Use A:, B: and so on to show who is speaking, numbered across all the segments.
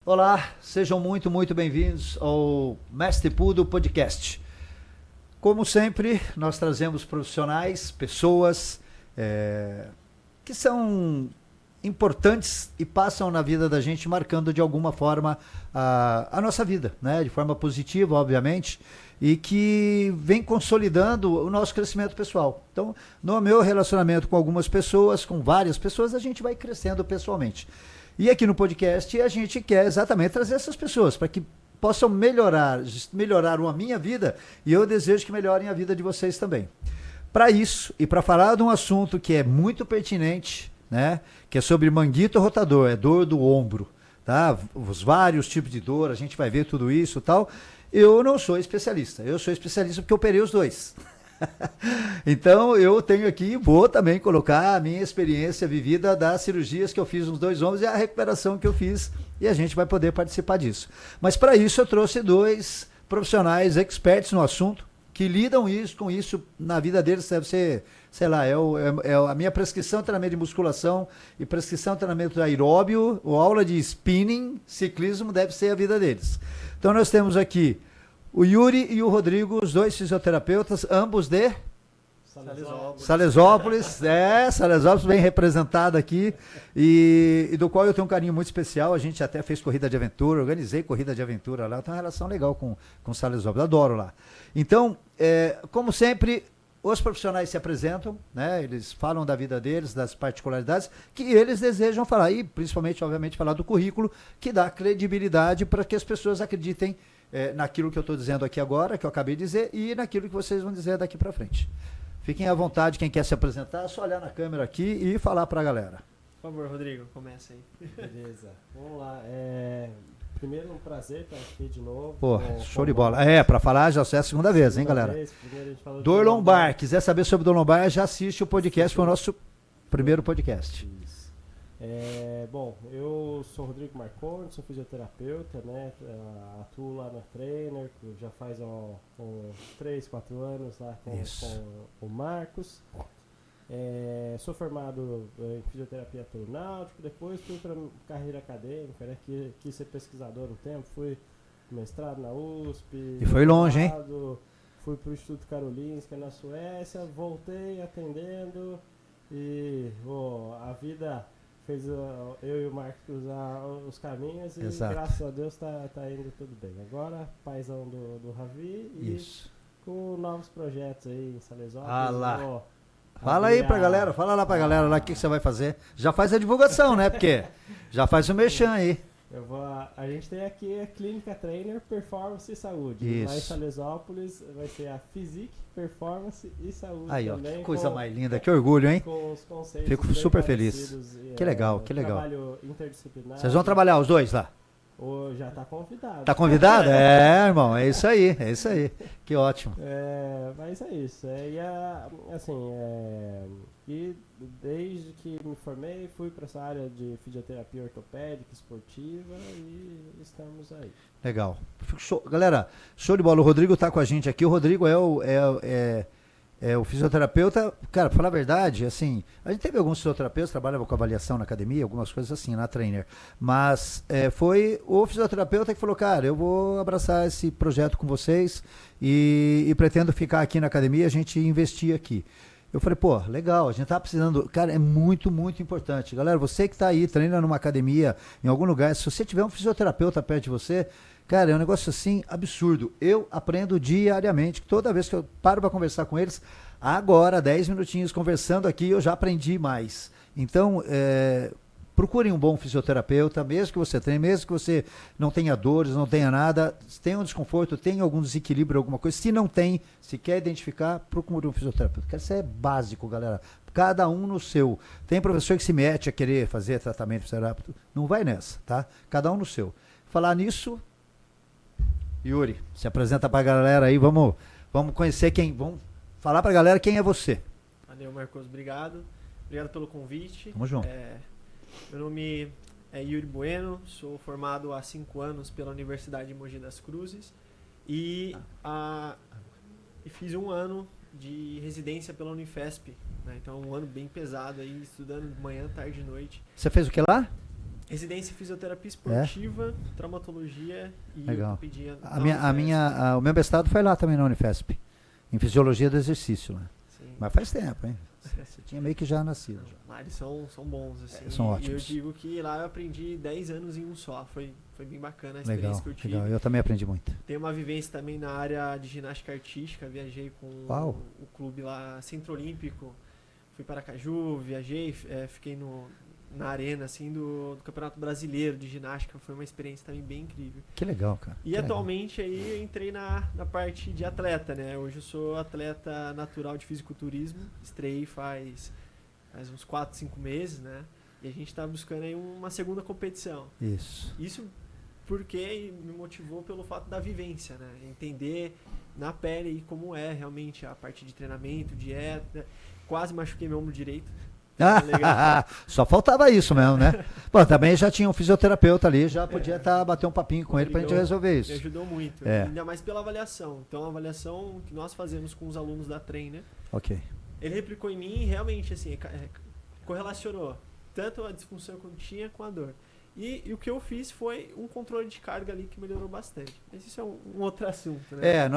A: Olá, sejam muito bem-vindos ao Mestre Pudo Podcast. Como sempre, nós trazemos profissionais, pessoas que são importantes e passam na vida da gente, marcando de alguma forma a nossa vida, né? De forma positiva, obviamente, e que vem consolidando o nosso crescimento pessoal. Então, no meu relacionamento com algumas pessoas, com várias pessoas, a gente vai crescendo pessoalmente. E aqui no podcast a gente quer exatamente trazer essas pessoas para que possam melhorar a minha vida, e eu desejo que melhorem a vida de vocês também. Para isso, e para falar de um assunto que é muito pertinente, né, que é sobre manguito rotador, é dor do ombro, tá? Os vários tipos de dor, a gente vai ver tudo isso e tal. Eu não sou especialista, eu sou especialista porque eu operei os dois. Então eu tenho aqui, vou também colocar a minha experiência vivida das cirurgias que eu fiz nos dois ombros e a recuperação que eu fiz, e a gente vai poder participar disso. Mas para isso eu trouxe dois profissionais experts no assunto, que lidam com isso na vida deles. Deve ser, sei lá, a minha prescrição de treinamento de musculação e prescrição de treinamento aeróbio, ou aula de spinning, ciclismo, deve ser a vida deles. Então nós temos aqui o Yuri e o Rodrigo, os dois fisioterapeutas, ambos de Salesópolis, Salesópolis bem representado aqui, e do qual eu tenho um carinho muito especial. A gente até fez corrida de aventura, organizei corrida de aventura lá, tem uma relação legal com Salesópolis, adoro lá. Então, como sempre, os profissionais se apresentam, né? Eles falam da vida deles, das particularidades que eles desejam falar, e principalmente, obviamente, falar do currículo, que dá credibilidade para que as pessoas acreditem naquilo que eu estou dizendo aqui agora, que eu acabei de dizer, e naquilo que vocês vão dizer daqui para frente. Fiquem à vontade, quem quer se apresentar, é só olhar na câmera aqui e falar para a galera.
B: Por favor, Rodrigo, começa aí.
C: Beleza, vamos lá. Primeiro, um prazer estar aqui de novo.
A: Pô, show de bola. Para falar já é a segunda vez, hein, galera? Dor lombar, quiser saber sobre dor lombar, já assiste o podcast, foi o nosso primeiro podcast.
C: Isso. Bom, eu sou o Rodrigo Marconi, sou fisioterapeuta, né? Atuo lá na Trainer, que já faz uns 3, 4 anos lá com o Marcos. Sou formado em fisioterapia pelo Náutico, depois fui para carreira acadêmica, né? Quis ser pesquisador um tempo, fui mestrado na USP.
A: E foi longe, hein?
C: Fui para o Instituto Karolinska na Suécia, voltei atendendo e a vida fez eu e o Marcos cruzar os caminhos e graças a Deus tá indo tudo bem. Agora, paizão do Ravi e com novos projetos aí em Salesópolis.
A: Fala aí pra galera, fala lá pra galera lá o que você vai fazer. Já faz a divulgação, né? Porque já faz o merchan aí.
C: A gente tem aqui a Clínica Trainer, Performance e Saúde.
A: Isso.
C: Lá em Salesópolis vai ser a Physique, Performance e Saúde
A: aí,
C: também.
A: Ó, que coisa mais linda, que orgulho, hein?
C: Com os conceitos
A: Fico super feliz. Que legal, que legal.
C: Trabalho interdisciplinar.
A: Vocês vão trabalhar os dois lá?
C: Já tá convidado.
A: Tá convidado? Irmão, é isso aí. Que ótimo.
C: Mas é isso. E desde que me formei, fui para essa área de fisioterapia ortopédica, esportiva e estamos aí.
A: Legal. Galera, show de bola. O Rodrigo tá com a gente aqui. O Rodrigo é o fisioterapeuta. Cara, pra falar a verdade, assim, a gente teve alguns fisioterapeutas que trabalhavam com avaliação na academia, algumas coisas assim, na Trainer. Mas foi o fisioterapeuta que falou, cara, eu vou abraçar esse projeto com vocês e pretendo ficar aqui na academia, a gente investir aqui. Eu falei, pô, legal, a gente tá precisando. Cara, é muito importante. Galera, você que tá aí, treina numa academia, em algum lugar, se você tiver um fisioterapeuta perto de você, cara, é um negócio assim absurdo. Eu aprendo diariamente, toda vez que eu paro para conversar com eles, agora, 10 minutinhos conversando aqui, eu já aprendi mais. Então, procurem um bom fisioterapeuta, mesmo que você treine, mesmo que você não tenha dores, não tenha nada, tenha um desconforto, tenha algum desequilíbrio, alguma coisa. Se não tem, se quer identificar, procure um fisioterapeuta. Isso é básico, galera. Cada um no seu. Tem professor que se mete a querer fazer tratamento fisioterapêutico. Não vai nessa, tá? Cada um no seu. Falar nisso, Yuri, se apresenta pra galera aí, vamos conhecer vamos falar pra galera quem é você.
B: Valeu, Marcos, obrigado pelo convite.
A: Tamo junto.
B: Meu nome é Yuri Bueno, sou formado há 5 anos pela Universidade de Mogi das Cruzes e fiz 1 ano de residência pela Unifesp, né? Então um ano bem pesado aí, estudando de manhã, tarde e noite.
A: Você fez o que lá?
B: Residência em fisioterapia esportiva, traumatologia e
A: Legal.
B: ortopedia.
A: O meu mestrado foi lá também na Unifesp, em fisiologia do exercício, né?
B: Sim.
A: Mas faz tempo, hein? Você tinha meio que já nascido. Já.
B: Lá eles são bons, assim.
A: São
B: E
A: ótimos.
B: eu digo que lá eu aprendi 10 anos em um só. Foi bem bacana a experiência
A: Legal,
B: que eu tive.
A: legal. Eu também aprendi muito.
B: Tem uma vivência também na área de ginástica artística. Viajei com o clube lá, Centro Olímpico. Fui para Aracaju, viajei, fiquei na arena assim, do Campeonato Brasileiro de Ginástica. Foi uma experiência também bem incrível.
A: Que legal, cara.
B: E atualmente aí eu entrei na parte de atleta, né? Hoje eu sou atleta natural de fisiculturismo. Estreiei faz uns 4, 5 meses, né? E a gente tá buscando aí uma segunda competição. Isso porque me motivou pelo fato da vivência, né? Entender na pele aí como é realmente a parte de treinamento, dieta. Quase machuquei meu ombro direito.
A: Só faltava isso mesmo, né? Bom, também já tinha um fisioterapeuta ali, já podia bater um papinho com ele pra gente resolver isso.
B: Me ajudou muito, ainda mais pela avaliação. Então a avaliação que nós fazemos com os alunos da Trainer, ele replicou em mim e realmente assim, correlacionou tanto a disfunção que eu tinha com a dor. E o que eu fiz foi um controle de carga ali que melhorou bastante. Mas isso é um outro assunto, né?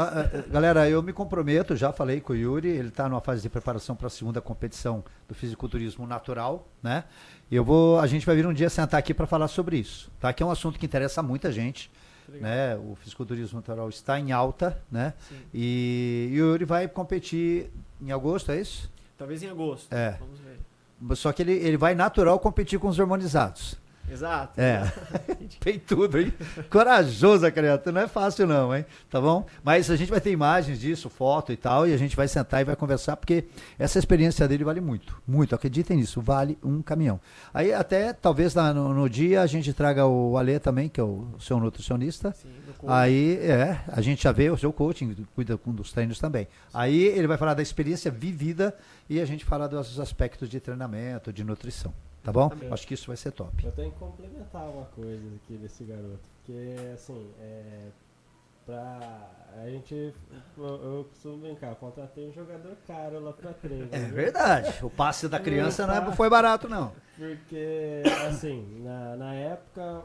A: Galera, eu me comprometo, já falei com o Yuri, ele está numa fase de preparação para a segunda competição do fisiculturismo natural, né? A gente vai vir um dia sentar aqui para falar sobre isso, tá? Que é um assunto que interessa muita gente, né? O fisiculturismo natural está em alta, né? Sim. E o Yuri vai competir em agosto, é isso?
B: Talvez em agosto, vamos ver.
A: Só que ele vai natural competir com os hormonizados.
B: Exato.
A: Tem tudo, hein? Corajoso a criatura, não é fácil não, hein? Tá bom? Mas a gente vai ter imagens disso, foto e tal, e a gente vai sentar e vai conversar, porque essa experiência dele vale muito, muito, acreditem nisso, vale um caminhão. Aí até, talvez no dia, a gente traga o Alê também, que é o seu nutricionista. Sim, aí, a gente já vê o seu coaching, cuida dos treinos também. Aí ele vai falar da experiência vivida e a gente fala dos aspectos de treinamento, de nutrição. Tá bom? Acho que isso vai ser top.
C: Eu tenho que complementar uma coisa aqui desse garoto. Porque, assim, eu costumo brincar, eu contratei um jogador caro lá pra treino.
A: É verdade. O passe da criança não foi barato, não.
C: Porque, assim, na época,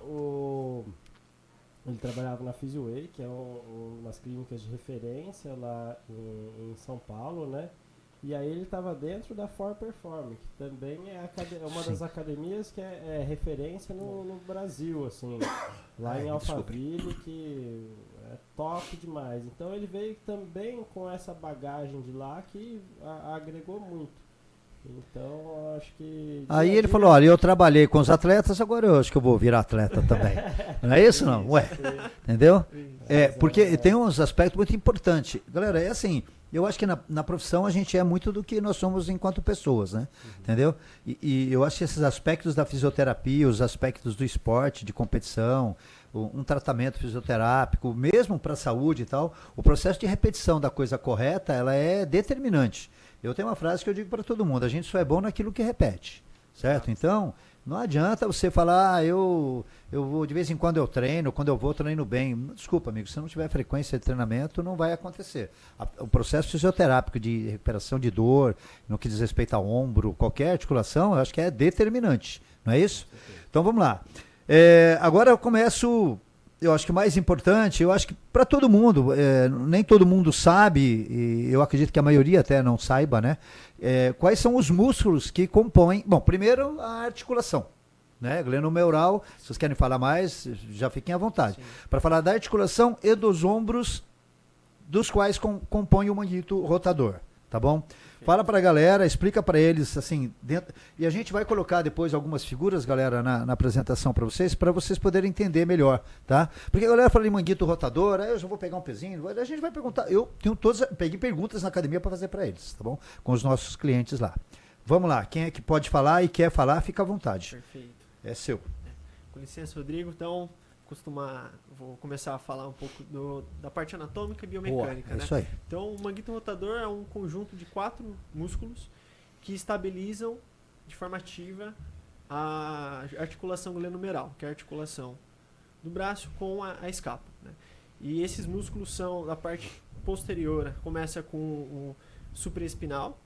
C: ele trabalhava na PhysioWay, que é umas clínicas de referência lá em São Paulo, né? E aí ele estava dentro da For Perform, que também é uma das academias que é referência no Brasil, assim, lá em Alphaville, que é top demais. Então ele veio também com essa bagagem de lá que agregou muito. Então, acho que...
A: Aí ele falou, olha, eu trabalhei com os atletas, agora eu acho que eu vou virar atleta também. Não é isso, não? Ué, entendeu? Porque tem uns aspectos muito importantes. Galera, é assim... Eu acho que na profissão a gente é muito do que nós somos enquanto pessoas, né? Entendeu? E eu acho que esses aspectos da fisioterapia, os aspectos do esporte, de competição, um tratamento fisioterápico, mesmo para a saúde e tal, o processo de repetição da coisa correta, ela é determinante. Eu tenho uma frase que eu digo para todo mundo, a gente só é bom naquilo que repete, certo? Então, não adianta você falar, eu vou, de vez em quando eu treino, quando eu vou, treino bem. Desculpa, amigo, se não tiver frequência de treinamento, não vai acontecer. O processo fisioterápico de recuperação de dor, no que diz respeito ao ombro, qualquer articulação, eu acho que é determinante, não é isso? Então, vamos lá. Agora eu começo, eu acho que o mais importante, eu acho que para todo mundo, nem todo mundo sabe, e eu acredito que a maioria até não saiba, né? Quais são os músculos que compõem... Bom, primeiro a articulação, né? Glenohumeral, se vocês querem falar mais, já fiquem à vontade. Para falar da articulação e dos ombros, dos quais compõe o manguito rotador, tá bom? Fala para a galera, explica para eles, assim, e a gente vai colocar depois algumas figuras, galera, na apresentação para vocês poderem entender melhor, tá? Porque a galera fala em manguito rotador, aí eu já vou pegar um pezinho, a gente vai perguntar, eu tenho peguei perguntas na academia para fazer para eles, tá bom? Com os nossos clientes lá. Vamos lá, quem é que pode falar e quer falar, fica à vontade.
B: Perfeito.
A: É seu.
B: Com licença, Rodrigo, então... vou começar a falar um pouco da parte anatômica e biomecânica, né?
A: Isso aí.
B: Então, o manguito rotador é um conjunto de 4 músculos que estabilizam de forma ativa a articulação glenohumeral, que é a articulação do braço com a escápula, né? E esses músculos são da parte posterior, começa com o supraespinal,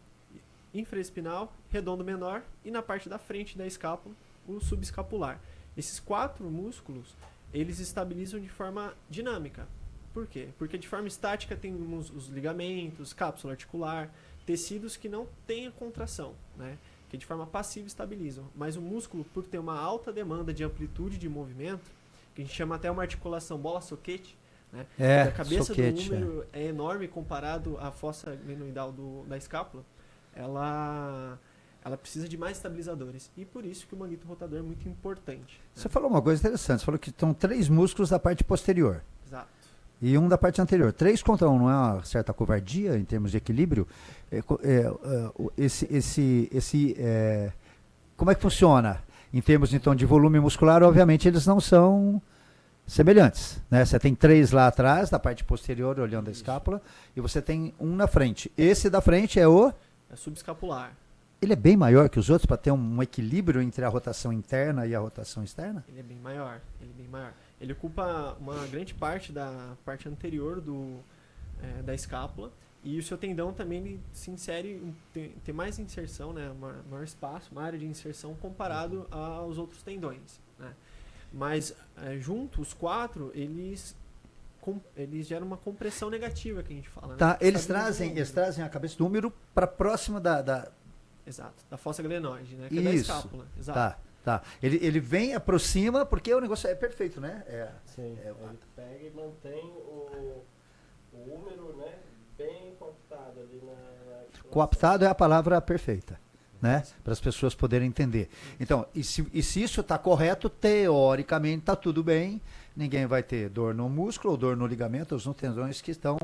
B: infraespinal, redondo menor e na parte da frente da escápula, o subescapular. Esses 4 músculos, eles estabilizam de forma dinâmica. Por quê? Porque de forma estática temos os ligamentos, cápsula articular, tecidos que não têm a contração, né? Que de forma passiva estabilizam. Mas o músculo, por ter uma alta demanda de amplitude de movimento, que a gente chama até uma articulação bola-soquete, né? A cabeça
A: soquete,
B: do húmero é enorme comparado à fossa glenoidal da escápula, ela precisa de mais estabilizadores. E por isso que o manguito rotador é muito importante.
A: Você falou uma coisa interessante, você falou que estão 3 músculos da parte posterior.
B: Exato.
A: E um da parte anterior. 3 contra 1 não é uma certa covardia em termos de equilíbrio? Como é que funciona? Em termos então, de volume muscular, obviamente eles não são semelhantes, né? Você tem 3 lá atrás, da parte posterior, olhando a escápula, e você tem um na frente. Esse da frente é
B: subescapular.
A: Ele é bem maior que os outros para ter um equilíbrio entre a rotação interna e a rotação externa?
B: Ele é bem maior. Ele ocupa uma grande parte da parte anterior da escápula, e o seu tendão também ele se insere, tem mais inserção, né, maior espaço, uma área de inserção comparado aos outros tendões, né? Mas junto, os 4, eles geram uma compressão negativa, que a gente fala.
A: Tá,
B: né?
A: eles trazem a cabeça do húmero para próxima da...
B: Exato, da fossa glenoide, né, que é da escápula. Exato.
A: Tá. Ele vem, aproxima, porque o negócio é perfeito, né?
C: Sim, ele pega e mantém o húmero, né, bem coaptado ali na...
A: Coaptado é a palavra perfeita, né? Para as pessoas poderem entender. Então, e se isso está correto, teoricamente está tudo bem, ninguém vai ter dor no músculo ou dor no ligamento, ou nos tendões que estão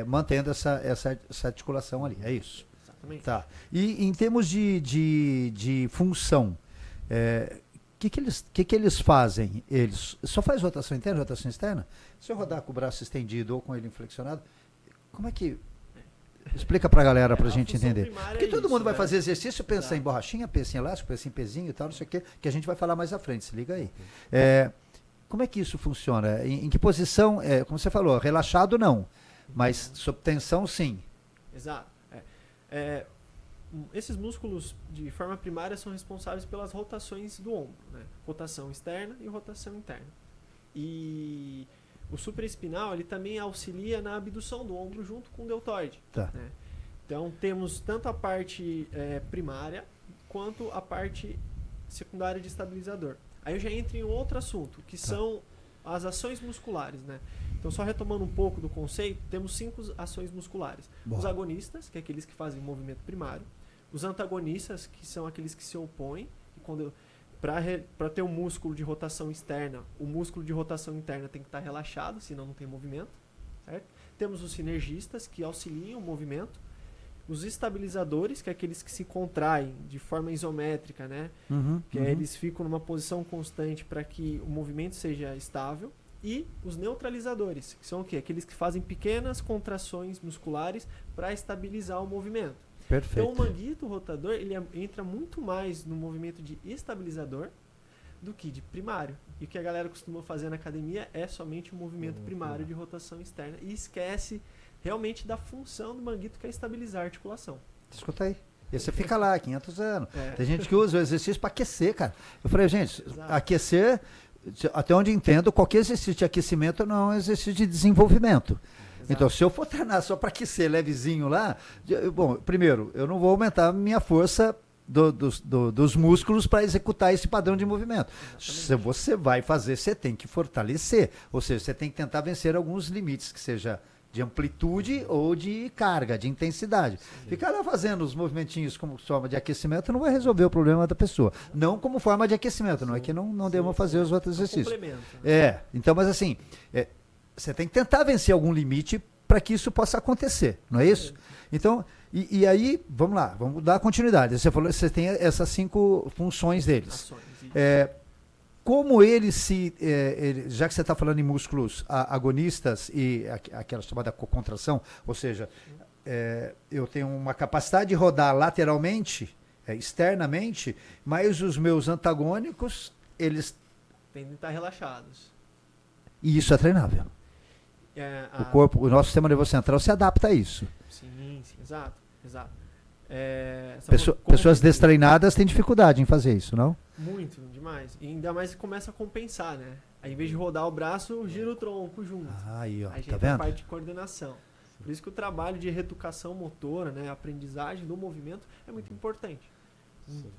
A: mantendo essa articulação ali, é isso?
B: Exatamente.
A: Tá. E em termos de função, que eles fazem? Eles só faz rotação interna, rotação externa? Se eu rodar com o braço estendido ou com ele inflexionado, como é que... Explica pra galera, pra gente entender. Porque todo mundo vai fazer exercício, pensa em borrachinha, pensa em elástico, pensa em pezinho e tal, não sei o que a gente vai falar mais à frente, se liga aí. Como é que isso funciona? Em que posição, como você falou, relaxado não, mas sob tensão sim.
B: Exato. Esses músculos de forma primária são responsáveis pelas rotações do ombro, né? Rotação externa e rotação interna. E o supraespinal ele também auxilia na abdução do ombro junto com o deltoide.
A: Tá.
B: Né? Então temos tanto a parte primária quanto a parte secundária de estabilizador. Aí eu já entro em outro assunto, que são as ações musculares, né? Então, só retomando um pouco do conceito, temos 5 ações musculares. Os agonistas, que é aqueles que fazem o movimento primário. Os antagonistas, que são aqueles que se opõem. Para ter um músculo de rotação externa, o músculo de rotação interna tem que estar relaxado, senão não tem movimento. Certo? Temos os sinergistas, que auxiliam o movimento. Os estabilizadores, que é aqueles que se contraem de forma isométrica, né? Eles ficam numa posição constante para que o movimento seja estável. E os neutralizadores, que são o quê? Aqueles que fazem pequenas contrações musculares para estabilizar o movimento.
A: Perfeito.
B: Então o manguito rotador ele entra muito mais no movimento de estabilizador do que de primário. E o que a galera costuma fazer na academia é somente o movimento primário de rotação externa e esquece realmente da função do manguito, que é estabilizar a articulação.
A: Escuta aí. E você fica lá 500 anos. Tem gente que usa o exercício para aquecer, cara. Eu falei, gente, aquecer, até onde entendo, qualquer exercício de aquecimento não é um exercício de desenvolvimento. Exato. Então, se eu for treinar só para aquecer levezinho lá, bom, primeiro, eu não vou aumentar a minha força dos músculos para executar esse padrão de movimento. Se você vai fazer, você tem que fortalecer. Ou seja, você tem que tentar vencer alguns limites, que seja de amplitude ou de carga, de intensidade. Sim. Ficar lá fazendo os movimentinhos como forma de aquecimento não vai resolver o problema da pessoa. Não como forma de aquecimento, não é que não devam fazer os outros exercícios. Né? Então, mas assim, você tem que tentar vencer algum limite para que isso possa acontecer, não é isso? Então, e aí, vamos lá, vamos dar continuidade. Você falou que você tem essas 5 funções deles. Como já que você está falando em músculos agonistas e aquela chamada contração, ou seja, eu tenho uma capacidade de rodar lateralmente, externamente, mas os meus antagônicos, eles
B: tendem a estar relaxados.
A: E isso é treinável. O nosso sistema nervoso central se adapta a isso.
B: Sim, exato.
A: Pessoas destreinadas têm dificuldade em fazer isso, não?
B: Muito, demais. E ainda mais que começa a compensar, né? Aí, em vez de rodar o braço, gira o tronco junto.
A: Aí, ó,
B: Aí
A: tá
B: já entra a
A: vendo?
B: parte de coordenação. Por isso que o trabalho de reeducação motora, né, a aprendizagem do movimento é muito importante.
C: Sim.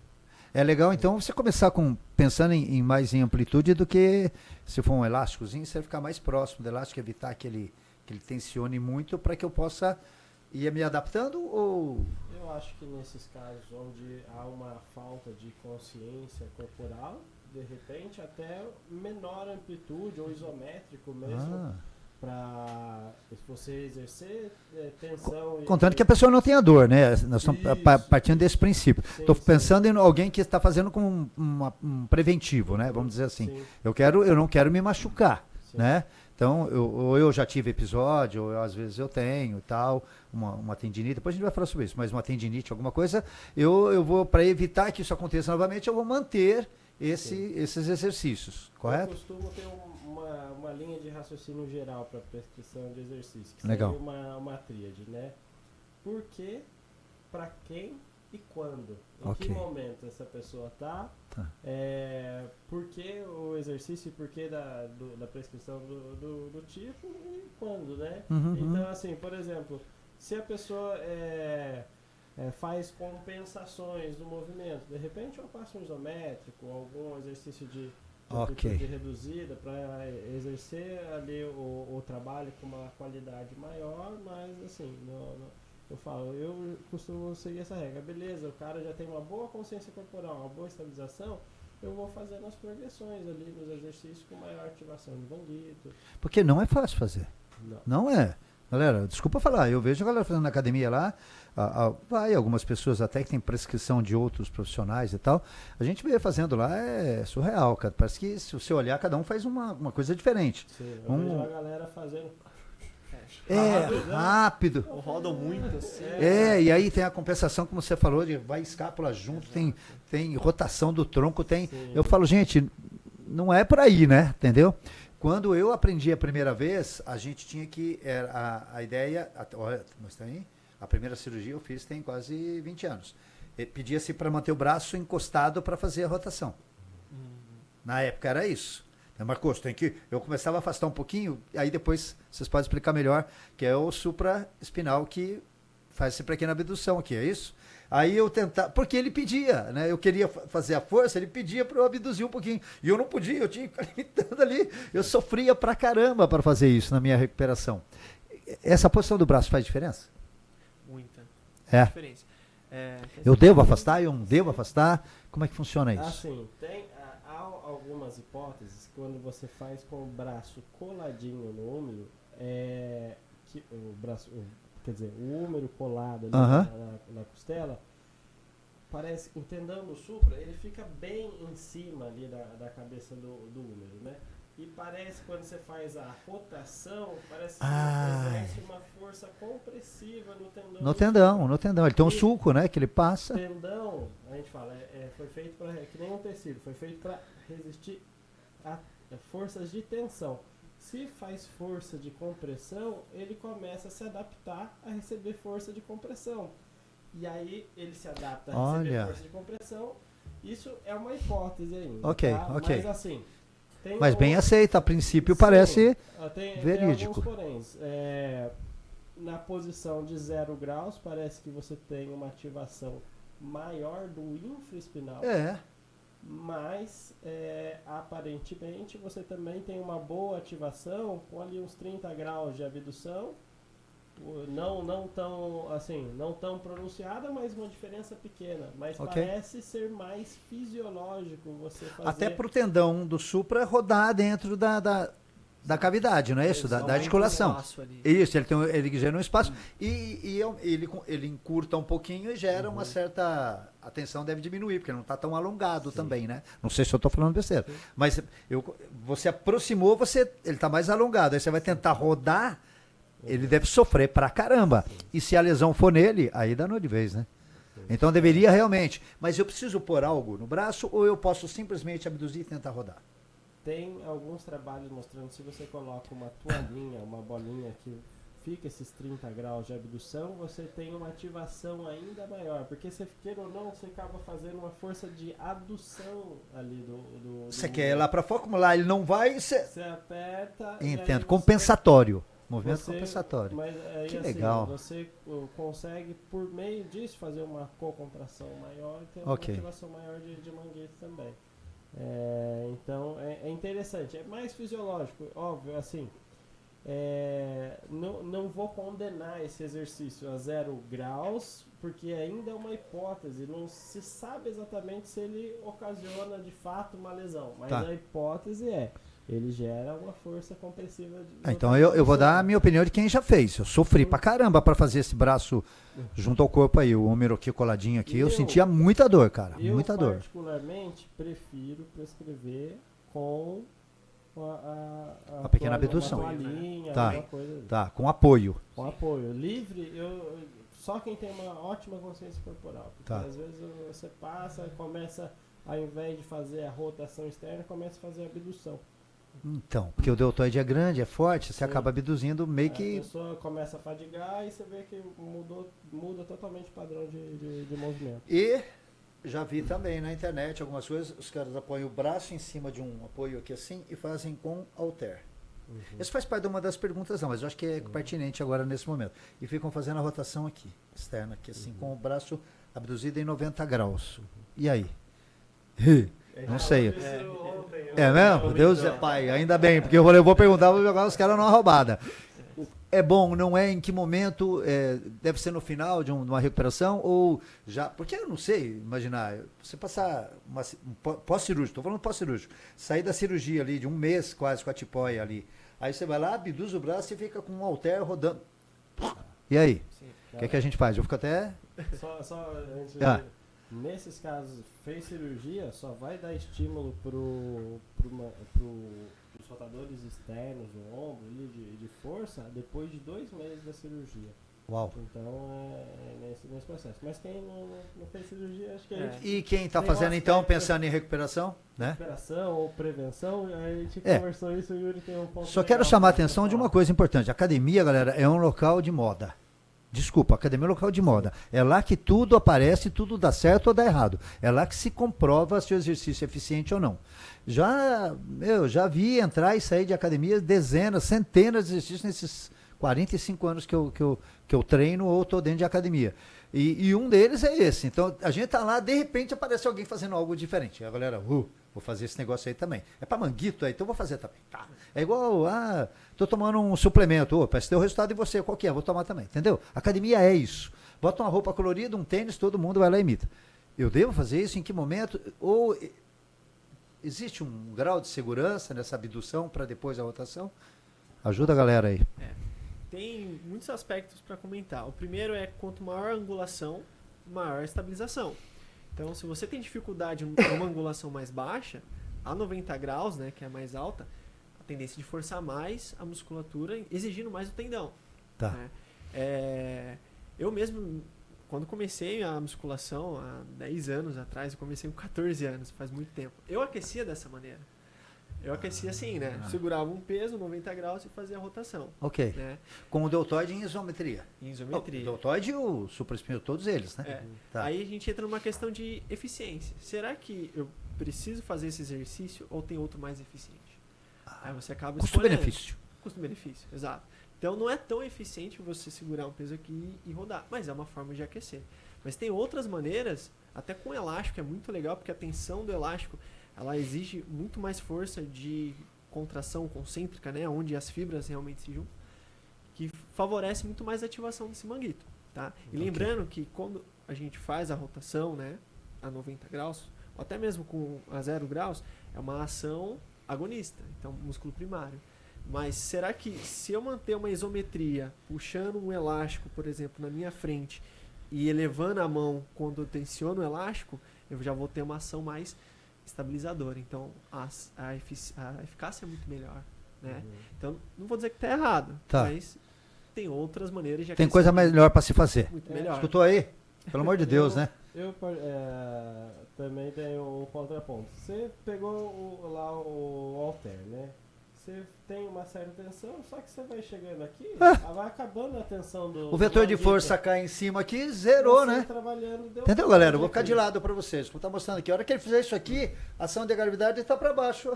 A: É legal, então, você começar pensando mais em amplitude do que se for um elásticozinho, você ficar mais próximo do elástico, evitar que ele tensione muito para que eu possa ir me adaptando ou...
C: Eu acho que nesses casos onde há uma falta de consciência corporal, de repente até menor amplitude ou isométrico mesmo, para você exercer tensão.
A: Contando que a pessoa não tenha dor, né? Nós estamos partindo desse princípio. Estou pensando em alguém que está fazendo com um preventivo, né? Vamos dizer assim.
C: Sim.
A: Eu não quero me machucar,
C: Sim.
A: né? Então, eu já tive episódio, ou às vezes eu tenho tal, uma tendinite, depois a gente vai falar sobre isso, mas uma tendinite, alguma coisa, eu vou, para evitar que isso aconteça novamente, eu vou manter esses exercícios, correto?
C: Eu costumo ter uma linha de raciocínio geral para prescrição de exercício, que
A: Legal.
C: seria uma tríade, né? Por quê, para quem e quando? Em
A: Ok.
C: que momento essa pessoa está? Por que o exercício e por que da prescrição do tipo e quando, né? Então, assim, por exemplo, se a pessoa faz compensações do movimento, de repente um passo isométrico, algum exercício de amplitude reduzida para exercer ali o trabalho com uma qualidade maior, mas assim, eu falo, eu costumo seguir essa regra, beleza, o cara já tem uma boa consciência corporal, uma boa estabilização, eu vou fazendo as progressões ali nos exercícios com maior ativação de manguito.
A: Porque não é fácil fazer. Não é. Galera, desculpa falar, eu vejo a galera fazendo na academia lá, vai algumas pessoas até que tem prescrição de outros profissionais e tal, a gente vê fazendo lá, é surreal, cara. Parece que se você olhar, cada um faz uma coisa diferente.
C: Sim, eu vejo a galera fazendo...
A: rápido.
B: Rodam muito assim.
A: E aí tem a compensação, como você falou, de vai escápula junto, tem rotação do tronco, tem...
C: Sim.
A: Eu falo, gente, não é por aí, né? Entendeu? Quando eu aprendi a primeira vez, a gente tinha que... A ideia... Olha, mas tem... A primeira cirurgia eu fiz tem quase 20 anos. Pedia-se para manter o braço encostado para fazer a rotação. Na época era isso. Marcos, eu começava a afastar um pouquinho, aí depois vocês podem explicar melhor, que é o supraespinal que faz essa pequena abdução aqui, é isso? Aí eu tentava, porque ele pedia, né? Eu queria fazer a força, ele pedia para eu abduzir um pouquinho. E eu não podia, eu tinha que ficar limitando ali. Eu sofria pra caramba para fazer isso na minha recuperação. Essa posição do braço faz diferença?
B: Muita
A: diferença.
B: É,
A: eu devo afastar? Eu não devo afastar? Como é que funciona isso?
C: Assim, há algumas hipóteses quando você faz com o braço coladinho no úmero, que o braço, quer dizer, o úmero colado ali na costela, parece, o tendão do supra, ele fica bem em cima ali da cabeça do úmero, né? E parece, quando você faz a rotação, parece que exerce uma força compressiva no tendão.
A: No tendão. Ele tem um sulco, né, que ele passa.
C: O tendão, a gente fala, foi feito para, que nem um tecido, foi feito para resistir a forças de tensão. Se faz força de compressão, ele começa a se adaptar a receber força de compressão. E aí ele se adapta a receber força de compressão. Isso é uma hipótese ainda.
A: Ok.
C: Mas assim...
A: Mas bem aceito, a princípio parece verídico.
C: Tem alguns poréns. Na posição de 0 graus, parece que você tem uma ativação maior do infraespinal. Mas, aparentemente, você também tem uma boa ativação com ali uns 30 graus de abdução. Não tão pronunciada, mas uma diferença pequena. Mas parece ser mais fisiológico você fazer...
A: Até para o tendão do supra rodar dentro da cavidade, não é isso? Da articulação. Isso, ele gera um espaço e ele encurta um pouquinho e gera uma certa... A tensão deve diminuir, porque não está tão alongado também, né? Não sei se eu estou falando besteira. Mas você aproximou, ele está mais alongado. Aí você vai tentar rodar... Ele deve sofrer pra caramba. E se a lesão for nele, aí danou de vez, né? Então deveria realmente. Mas eu preciso pôr algo no braço ou eu posso simplesmente abduzir e tentar rodar?
C: Tem alguns trabalhos mostrando se você coloca uma toalhinha, uma bolinha que fica esses 30 graus de abdução, você tem uma ativação ainda maior, porque você queira ou não, você acaba fazendo uma força de adução ali do
A: Você quer ir lá para fora, como lá ele não vai, você
C: aperta.
A: entendo, compensatório. Movimento
C: você,
A: compensatório.
C: Mas aí,
A: que
C: assim,
A: legal.
C: você consegue, por meio disso, fazer uma co-contração maior e ter uma ativação maior de manguete também. Então, é interessante. É mais fisiológico, óbvio, assim. Não vou condenar esse exercício a 0 graus, porque ainda é uma hipótese. Não se sabe exatamente se ele ocasiona, de fato, uma lesão. Mas a hipótese ele gera uma força compressiva.
A: Então eu vou dar a minha opinião de quem já fez. Eu sofri pra caramba pra fazer esse braço junto ao corpo aí, o ombro aqui coladinho aqui. Eu sentia muita dor, cara. Muita dor.
C: Eu particularmente prefiro prescrever com a
A: pequena abdução. Tá, com apoio.
C: Com apoio. Livre, só quem tem uma ótima consciência corporal. Porque às vezes você passa, começa, ao invés de fazer a rotação externa, começa a fazer a abdução.
A: Então, porque o deltoide é grande, é forte, você acaba abduzindo meio que...
C: A pessoa começa a fadigar e você vê que muda totalmente o padrão de movimento.
A: E já vi também na internet algumas coisas, os caras apoiam o braço em cima de um apoio aqui assim e fazem com halter. Isso faz parte de uma das perguntas, não, mas eu acho que é pertinente agora nesse momento. E ficam fazendo a rotação aqui, externa, aqui assim, com o braço abduzido em 90 graus. E aí? Não sei. É mesmo? Deus é pai, ainda bem, porque eu vou perguntar, vou jogar os caras numa roubada. É bom, não é? Em que momento? Deve ser no final de uma recuperação ou já? Porque eu não sei imaginar. Você passar um pós-cirúrgico, estou falando pós-cirúrgico, sair da cirurgia ali de um mês quase com a tipóia ali. Aí você vai lá, abduz o braço e fica com um halter rodando. E aí? O que a gente faz? Eu fico até...
C: Só antes nesses casos, fez cirurgia, só vai dar estímulo pros rotadores externos do ombro ali, de força depois de 2 meses da cirurgia.
A: Uau.
C: Então nesse processo. Mas quem não fez cirurgia, acho que a gente...
A: E quem está fazendo então, pensando em recuperação, né?
C: Recuperação ou prevenção, a gente conversou isso, o Yuri tem um ponto.
A: Só quero chamar a atenção de uma coisa importante. A academia, galera, é um local de moda. Desculpa, a academia é um local de moda. É lá que tudo aparece, tudo dá certo ou dá errado. É lá que se comprova se o exercício é eficiente ou não. Já vi entrar e sair de academia dezenas, centenas de exercícios nesses 45 anos que eu treino ou estou dentro de academia. E um deles é esse. Então, a gente tá lá, de repente aparece alguém fazendo algo diferente. A galera, vou fazer esse negócio aí também. É para manguito aí, então vou fazer também. Tá. É igual, tô tomando um suplemento, parece ter o resultado em você, qual que é? Vou tomar também, entendeu? Academia é isso. Bota uma roupa colorida, um tênis, todo mundo vai lá e imita. Eu devo fazer isso? Em que momento? Ou existe um grau de segurança nessa abdução para depois a rotação? Ajuda a galera aí.
B: Tem muitos aspectos para comentar. O primeiro é quanto maior a angulação, maior a estabilização. Então, se você tem dificuldade em uma angulação mais baixa, a 90 graus, né, que é a mais alta, a tendência de forçar mais a musculatura, exigindo mais o tendão.
A: Tá.
B: Né? Eu mesmo, quando comecei a musculação, há 10 anos atrás, eu comecei com 14 anos, faz muito tempo. Eu aquecia dessa maneira. Eu aquecia assim, né? Segurava um peso, 90 graus e fazia a rotação.
A: Ok.
B: Né?
A: Com o deltoide em isometria.
B: Em isometria.
A: O deltoide e o supraespinho, todos eles, né?
B: Tá. Aí a gente entra numa questão de eficiência. Será que eu preciso fazer esse exercício ou tem outro mais eficiente? Aí você acaba escolhendo.
A: Custo-benefício.
B: Custo-benefício, exato. Então não é tão eficiente você segurar um peso aqui e rodar, mas é uma forma de aquecer. Mas tem outras maneiras, até com elástico, é muito legal, porque a tensão do elástico ela exige muito mais força de contração concêntrica, né, onde as fibras realmente se juntam, que favorece muito mais a ativação desse manguito. Tá? E lembrando que quando a gente faz a rotação, né, a 90 graus, ou até mesmo com a 0 graus, é uma ação agonista, então músculo primário. Mas será que se eu manter uma isometria, puxando um elástico, por exemplo, na minha frente e elevando a mão quando eu tensiono o elástico, eu já vou ter uma ação mais estabilizadora. Então, a eficácia é muito melhor. Né? Então, não vou dizer que está errado, mas tem outras maneiras de aquecer.
A: Tem coisa melhor para se fazer.
B: Muito melhor.
A: Escutou aí? Pelo amor de Deus, né?
C: Eu também tenho um contraponto. Você pegou lá o halter, né? você tem uma certa tensão, só que você vai chegando aqui, vai acabando a tensão do...
A: O vetor de força cai em cima aqui, zerou, né? Entendeu, galera? Eu vou ficar de lado para vocês. Vou estar mostrando aqui. A hora que ele fizer isso aqui, a ação de gravidade está para baixo.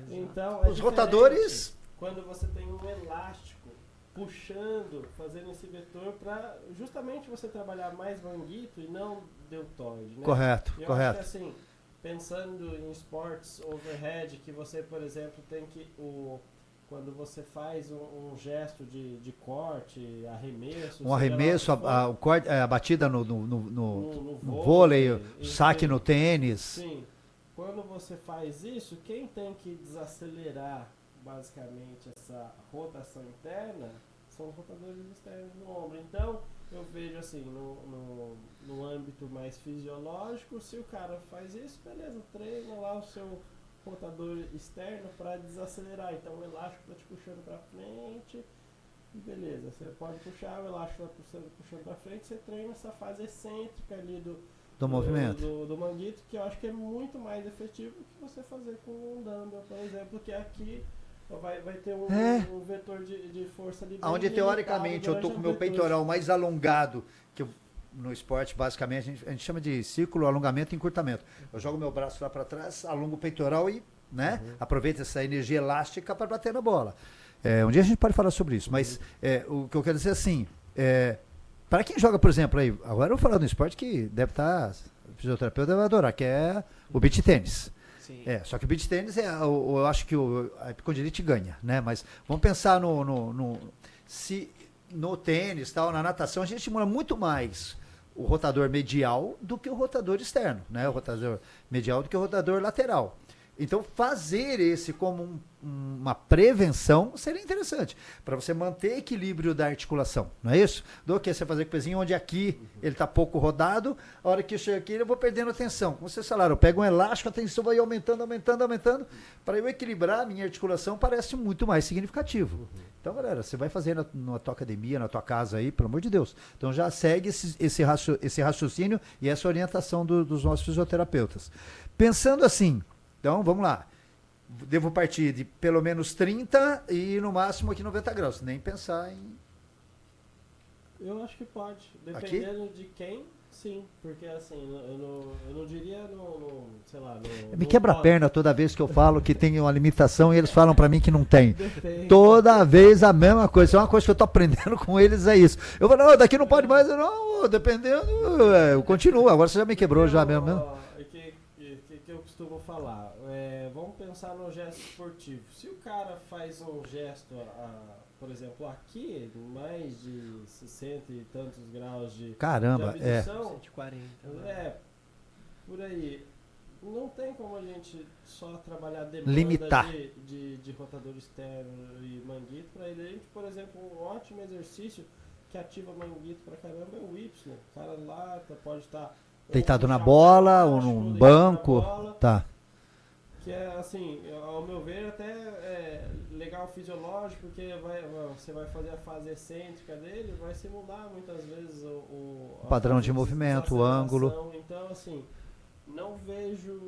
C: Então,
A: os rotadores...
C: Quando você tem um elástico puxando, fazendo esse vetor para justamente você trabalhar mais manguito e não deltoide, né?
A: Correto,
C: eu
A: correto.
C: acho que assim, pensando em esportes overhead, que você, por exemplo, tem que... Quando você faz um gesto de corte, arremesso...
A: Um arremesso, a batida no vôlei, o saque no tênis.
C: Sim. Quando você faz isso, quem tem que desacelerar basicamente essa rotação interna são os rotadores externos no ombro. Então, eu vejo assim, no âmbito mais fisiológico, se o cara faz isso, beleza, treina lá o seu rotador externo para desacelerar. Então, o elástico está te puxando para frente e beleza, você pode puxar, o elástico está puxando para frente, você treina essa fase excêntrica ali do movimento. Do manguito, que eu acho que é muito mais efetivo que você fazer com um dumbbell, por exemplo, que aqui vai ter um vetor de força ali.
A: Onde teoricamente eu estou com o meu peitoral mais alongado, que no esporte basicamente a gente chama de círculo, alongamento e encurtamento. Eu jogo meu braço lá para trás, alongo o peitoral e aproveito essa energia elástica para bater na bola. Um dia a gente pode falar sobre isso, mas o que eu quero dizer assim, para quem joga, por exemplo, aí, agora eu vou falar do esporte que deve estar, o fisioterapeuta deve adorar, que é o beach tênis.
B: Sim.
A: Só que o beach tênis eu acho que a epicondilite ganha, né? Mas vamos pensar se no tênis, tal, na natação, a gente estimula muito mais o rotador medial do que o rotador externo, né? O rotador medial do que o rotador lateral. Então, fazer esse como uma prevenção seria interessante, para você manter equilíbrio da articulação, não é isso? Do que você fazer com o pezinho onde aqui ele está pouco rodado, a hora que eu chego aqui eu vou perdendo a tensão. Como vocês falaram, eu pego um elástico, a tensão vai aumentando, para eu equilibrar a minha articulação parece muito mais significativo. Então, galera, você vai fazer na tua academia, na tua casa aí, pelo amor de Deus. Então já segue esse raciocínio e essa orientação dos nossos fisioterapeutas. Pensando assim, então, vamos lá. Devo partir de pelo menos 30 e no máximo aqui 90 graus. Nem pensar em...
C: Eu acho que pode. Dependendo de quem, sim. Porque assim, eu não diria sei lá...
A: Me quebra a perna toda vez que eu falo que tem uma limitação e eles falam pra mim que não tem.
C: Depende.
A: Toda vez a mesma coisa. Isso é uma coisa que eu tô aprendendo com eles, é isso. Eu falo, não, daqui não pode mais. Não, dependendo, eu continuo. Agora você já me quebrou já mesmo.
C: Que eu costumo falar, vamos pensar no gesto esportivo. Se o cara faz um gesto, por exemplo, aqui, mais de 60 e tantos graus de abdução,
B: 140,
C: por aí, não tem como a gente só trabalhar demanda
A: limitar
C: de rotador externo e manguito para ele. A gente, por exemplo, um ótimo exercício que ativa manguito pra caramba é o Y. O cara lá pode estar
A: deitado na bola ou num banco, tá.
C: Que é assim, ao meu ver até legal fisiológico, porque você vai fazer a fase excêntrica dele, vai simular muitas vezes o
A: padrão de movimento, o ângulo.
C: Então assim, não vejo,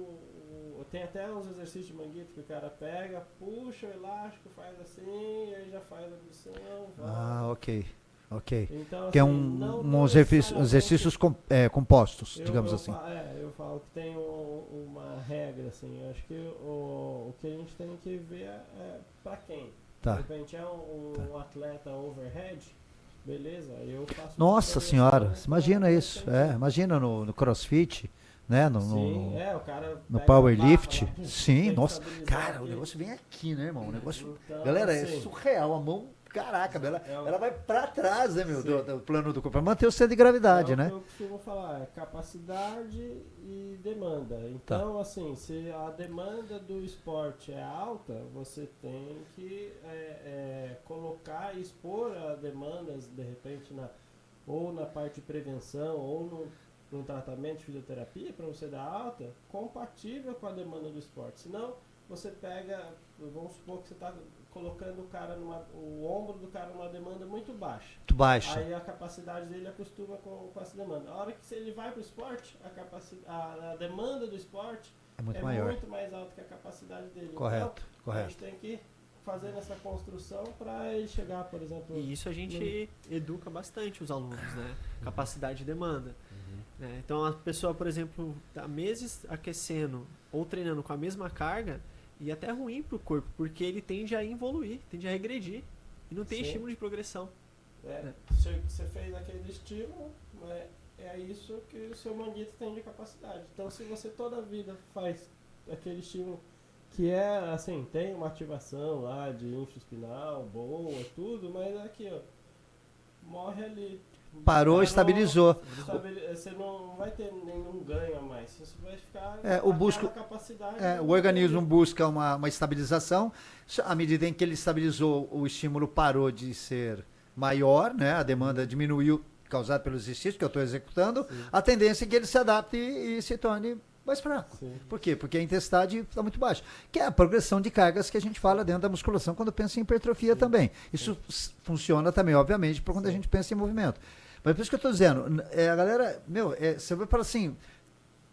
C: tem até uns exercícios de manguito que o cara pega, puxa o elástico, faz assim, aí já faz a abdução.
A: Ok.
C: Então,
A: que
C: assim,
A: é exercícios compostos, digamos assim.
C: Eu falo que tem uma regra, assim. Eu acho que o que a gente tem que ver é pra quem.
A: Tá.
C: De repente é um atleta overhead, beleza, eu faço...
A: Nossa senhora, imagina isso. Imagina no CrossFit, né?
C: O cara
A: no powerlift. Sim, nossa. Cara, o negócio vem aqui, né, irmão? O negócio...
C: Então,
A: galera,
C: assim,
A: é surreal. A mão... Caraca, ela vai pra trás, né, meu, do plano do corpo, pra manter o centro de gravidade, né?
C: O que eu costumo falar, capacidade e demanda. Então, assim, se a demanda do esporte é alta, você tem que colocar e expor a demandas, de repente, ou na parte de prevenção, ou no tratamento de fisioterapia, para você dar alta, compatível com a demanda do esporte. Senão, você pega, vamos supor que você está colocando o ombro do cara numa demanda muito baixa.
A: Muito baixa.
C: Aí a capacidade dele acostuma com essa demanda. A hora que ele vai para o esporte, a demanda do esporte
A: é muito maior.
C: muito mais alta que a capacidade dele.
A: Correto.
C: A gente tem que fazendo essa construção para ele chegar, por exemplo...
B: E isso a gente educa bastante os alunos, né? Capacidade e demanda. Né? Então a pessoa, por exemplo, tá meses aquecendo ou treinando com a mesma carga e até ruim para o corpo, porque ele tende a evoluir, tende a regredir e não tem estímulo de progressão.
C: Você fez aquele estímulo, né? É isso que o seu manguito tem de capacidade. Então se você toda a vida faz aquele estímulo que é, assim, tem uma ativação lá de infraespinal, boa, tudo, mas aqui, ó, morre ali.
A: Parou, estabilizou.
C: Você não vai ter nenhum ganho a mais. Você vai ficar capacidade.
A: O organismo busca uma estabilização. À medida em que ele estabilizou, o estímulo parou de ser maior, né? A demanda diminuiu, causada pelos exercícios que eu estou executando. Sim. A tendência é que ele se adapte e se torne mais fraco. Sim. Por quê? Porque a intensidade está muito baixa. Que é a progressão de cargas que a gente fala dentro da musculação quando pensa em hipertrofia também. Isso funciona também, obviamente, para quando a gente pensa em movimento. Mas por isso que eu estou dizendo, a galera, você vai falar assim,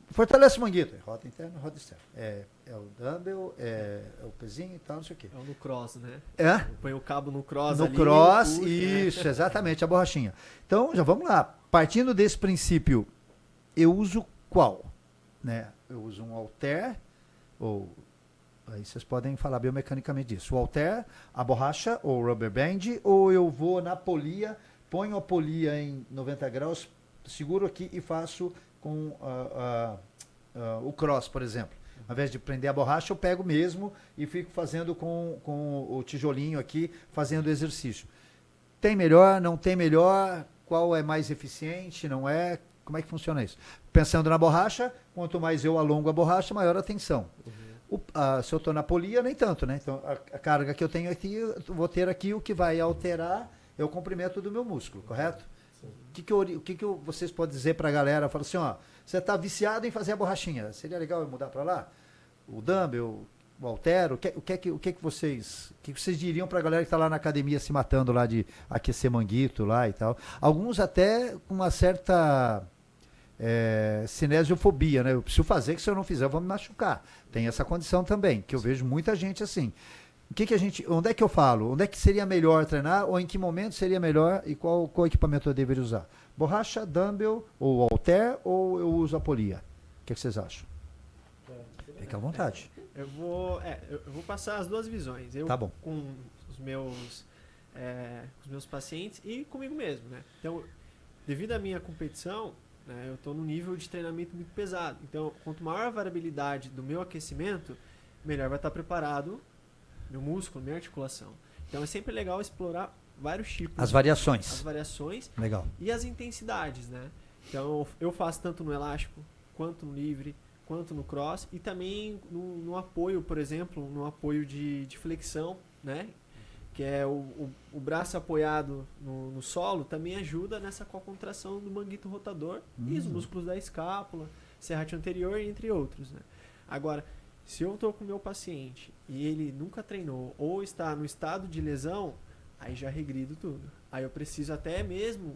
A: fortalece o manguito. Roda interna, roda externa. É o dumbbell, é o pezinho e tal, não sei o quê.
B: É o no cross, né?
A: Põe
B: o cabo no cross
A: ali. No cross, isso, exatamente, a borrachinha. Então, já vamos lá. Partindo desse princípio, eu uso qual? Né? Eu uso um halter, ou aí vocês podem falar biomecanicamente disso. O halter, a borracha, ou rubber band, ou eu vou na polia, ponho a polia em 90 graus, seguro aqui e faço com o cross, por exemplo. Ao invés de prender a borracha, eu pego mesmo e fico fazendo com o tijolinho aqui, fazendo o exercício. Tem melhor, não tem melhor? Qual é mais eficiente, não é? Como é que funciona isso? Pensando na borracha, quanto mais eu alongo a borracha, maior a tensão. Se eu estou na polia, nem tanto, né? Então, a carga que eu tenho aqui, eu vou ter aqui o que vai alterar é o comprimento do meu músculo, correto? O que vocês podem dizer para a galera? Fala assim, ó, você está viciado em fazer a borrachinha, seria legal eu mudar para lá? O dumbbell, o halter, o que vocês diriam para a galera que está lá na academia se matando lá de aquecer manguito lá e tal? Alguns até com uma certa cinesiofobia, né? Eu preciso fazer, que se eu não fizer eu vou me machucar. Tem essa condição também, que eu vejo muita gente assim. Onde é que eu falo? Onde é que seria melhor treinar? Ou em que momento seria melhor? E qual equipamento eu deveria usar? Borracha, dumbbell, ou halter, ou eu uso a polia? O que vocês acham? Fique à vontade.
B: Eu vou passar as duas visões. Eu
A: tá bom.
B: Com os meus pacientes e comigo mesmo, né? Então, devido à minha competição, né, eu estou num nível de treinamento muito pesado. Então, quanto maior a variabilidade do meu aquecimento, melhor vai estar preparado meu músculo, minha articulação. Então é sempre legal explorar vários tipos.
A: As variações.
B: As variações.
A: Legal.
B: E as intensidades, né? Então eu faço tanto no elástico, quanto no livre, quanto no cross. E também no apoio, por exemplo, no apoio de flexão, né? Que é o braço apoiado no solo, também ajuda nessa contração do manguito rotador e os músculos da escápula, serrátil anterior, entre outros, né? Agora, se eu estou com o meu paciente e ele nunca treinou ou está no estado de lesão, aí já regrido tudo. Aí eu preciso até mesmo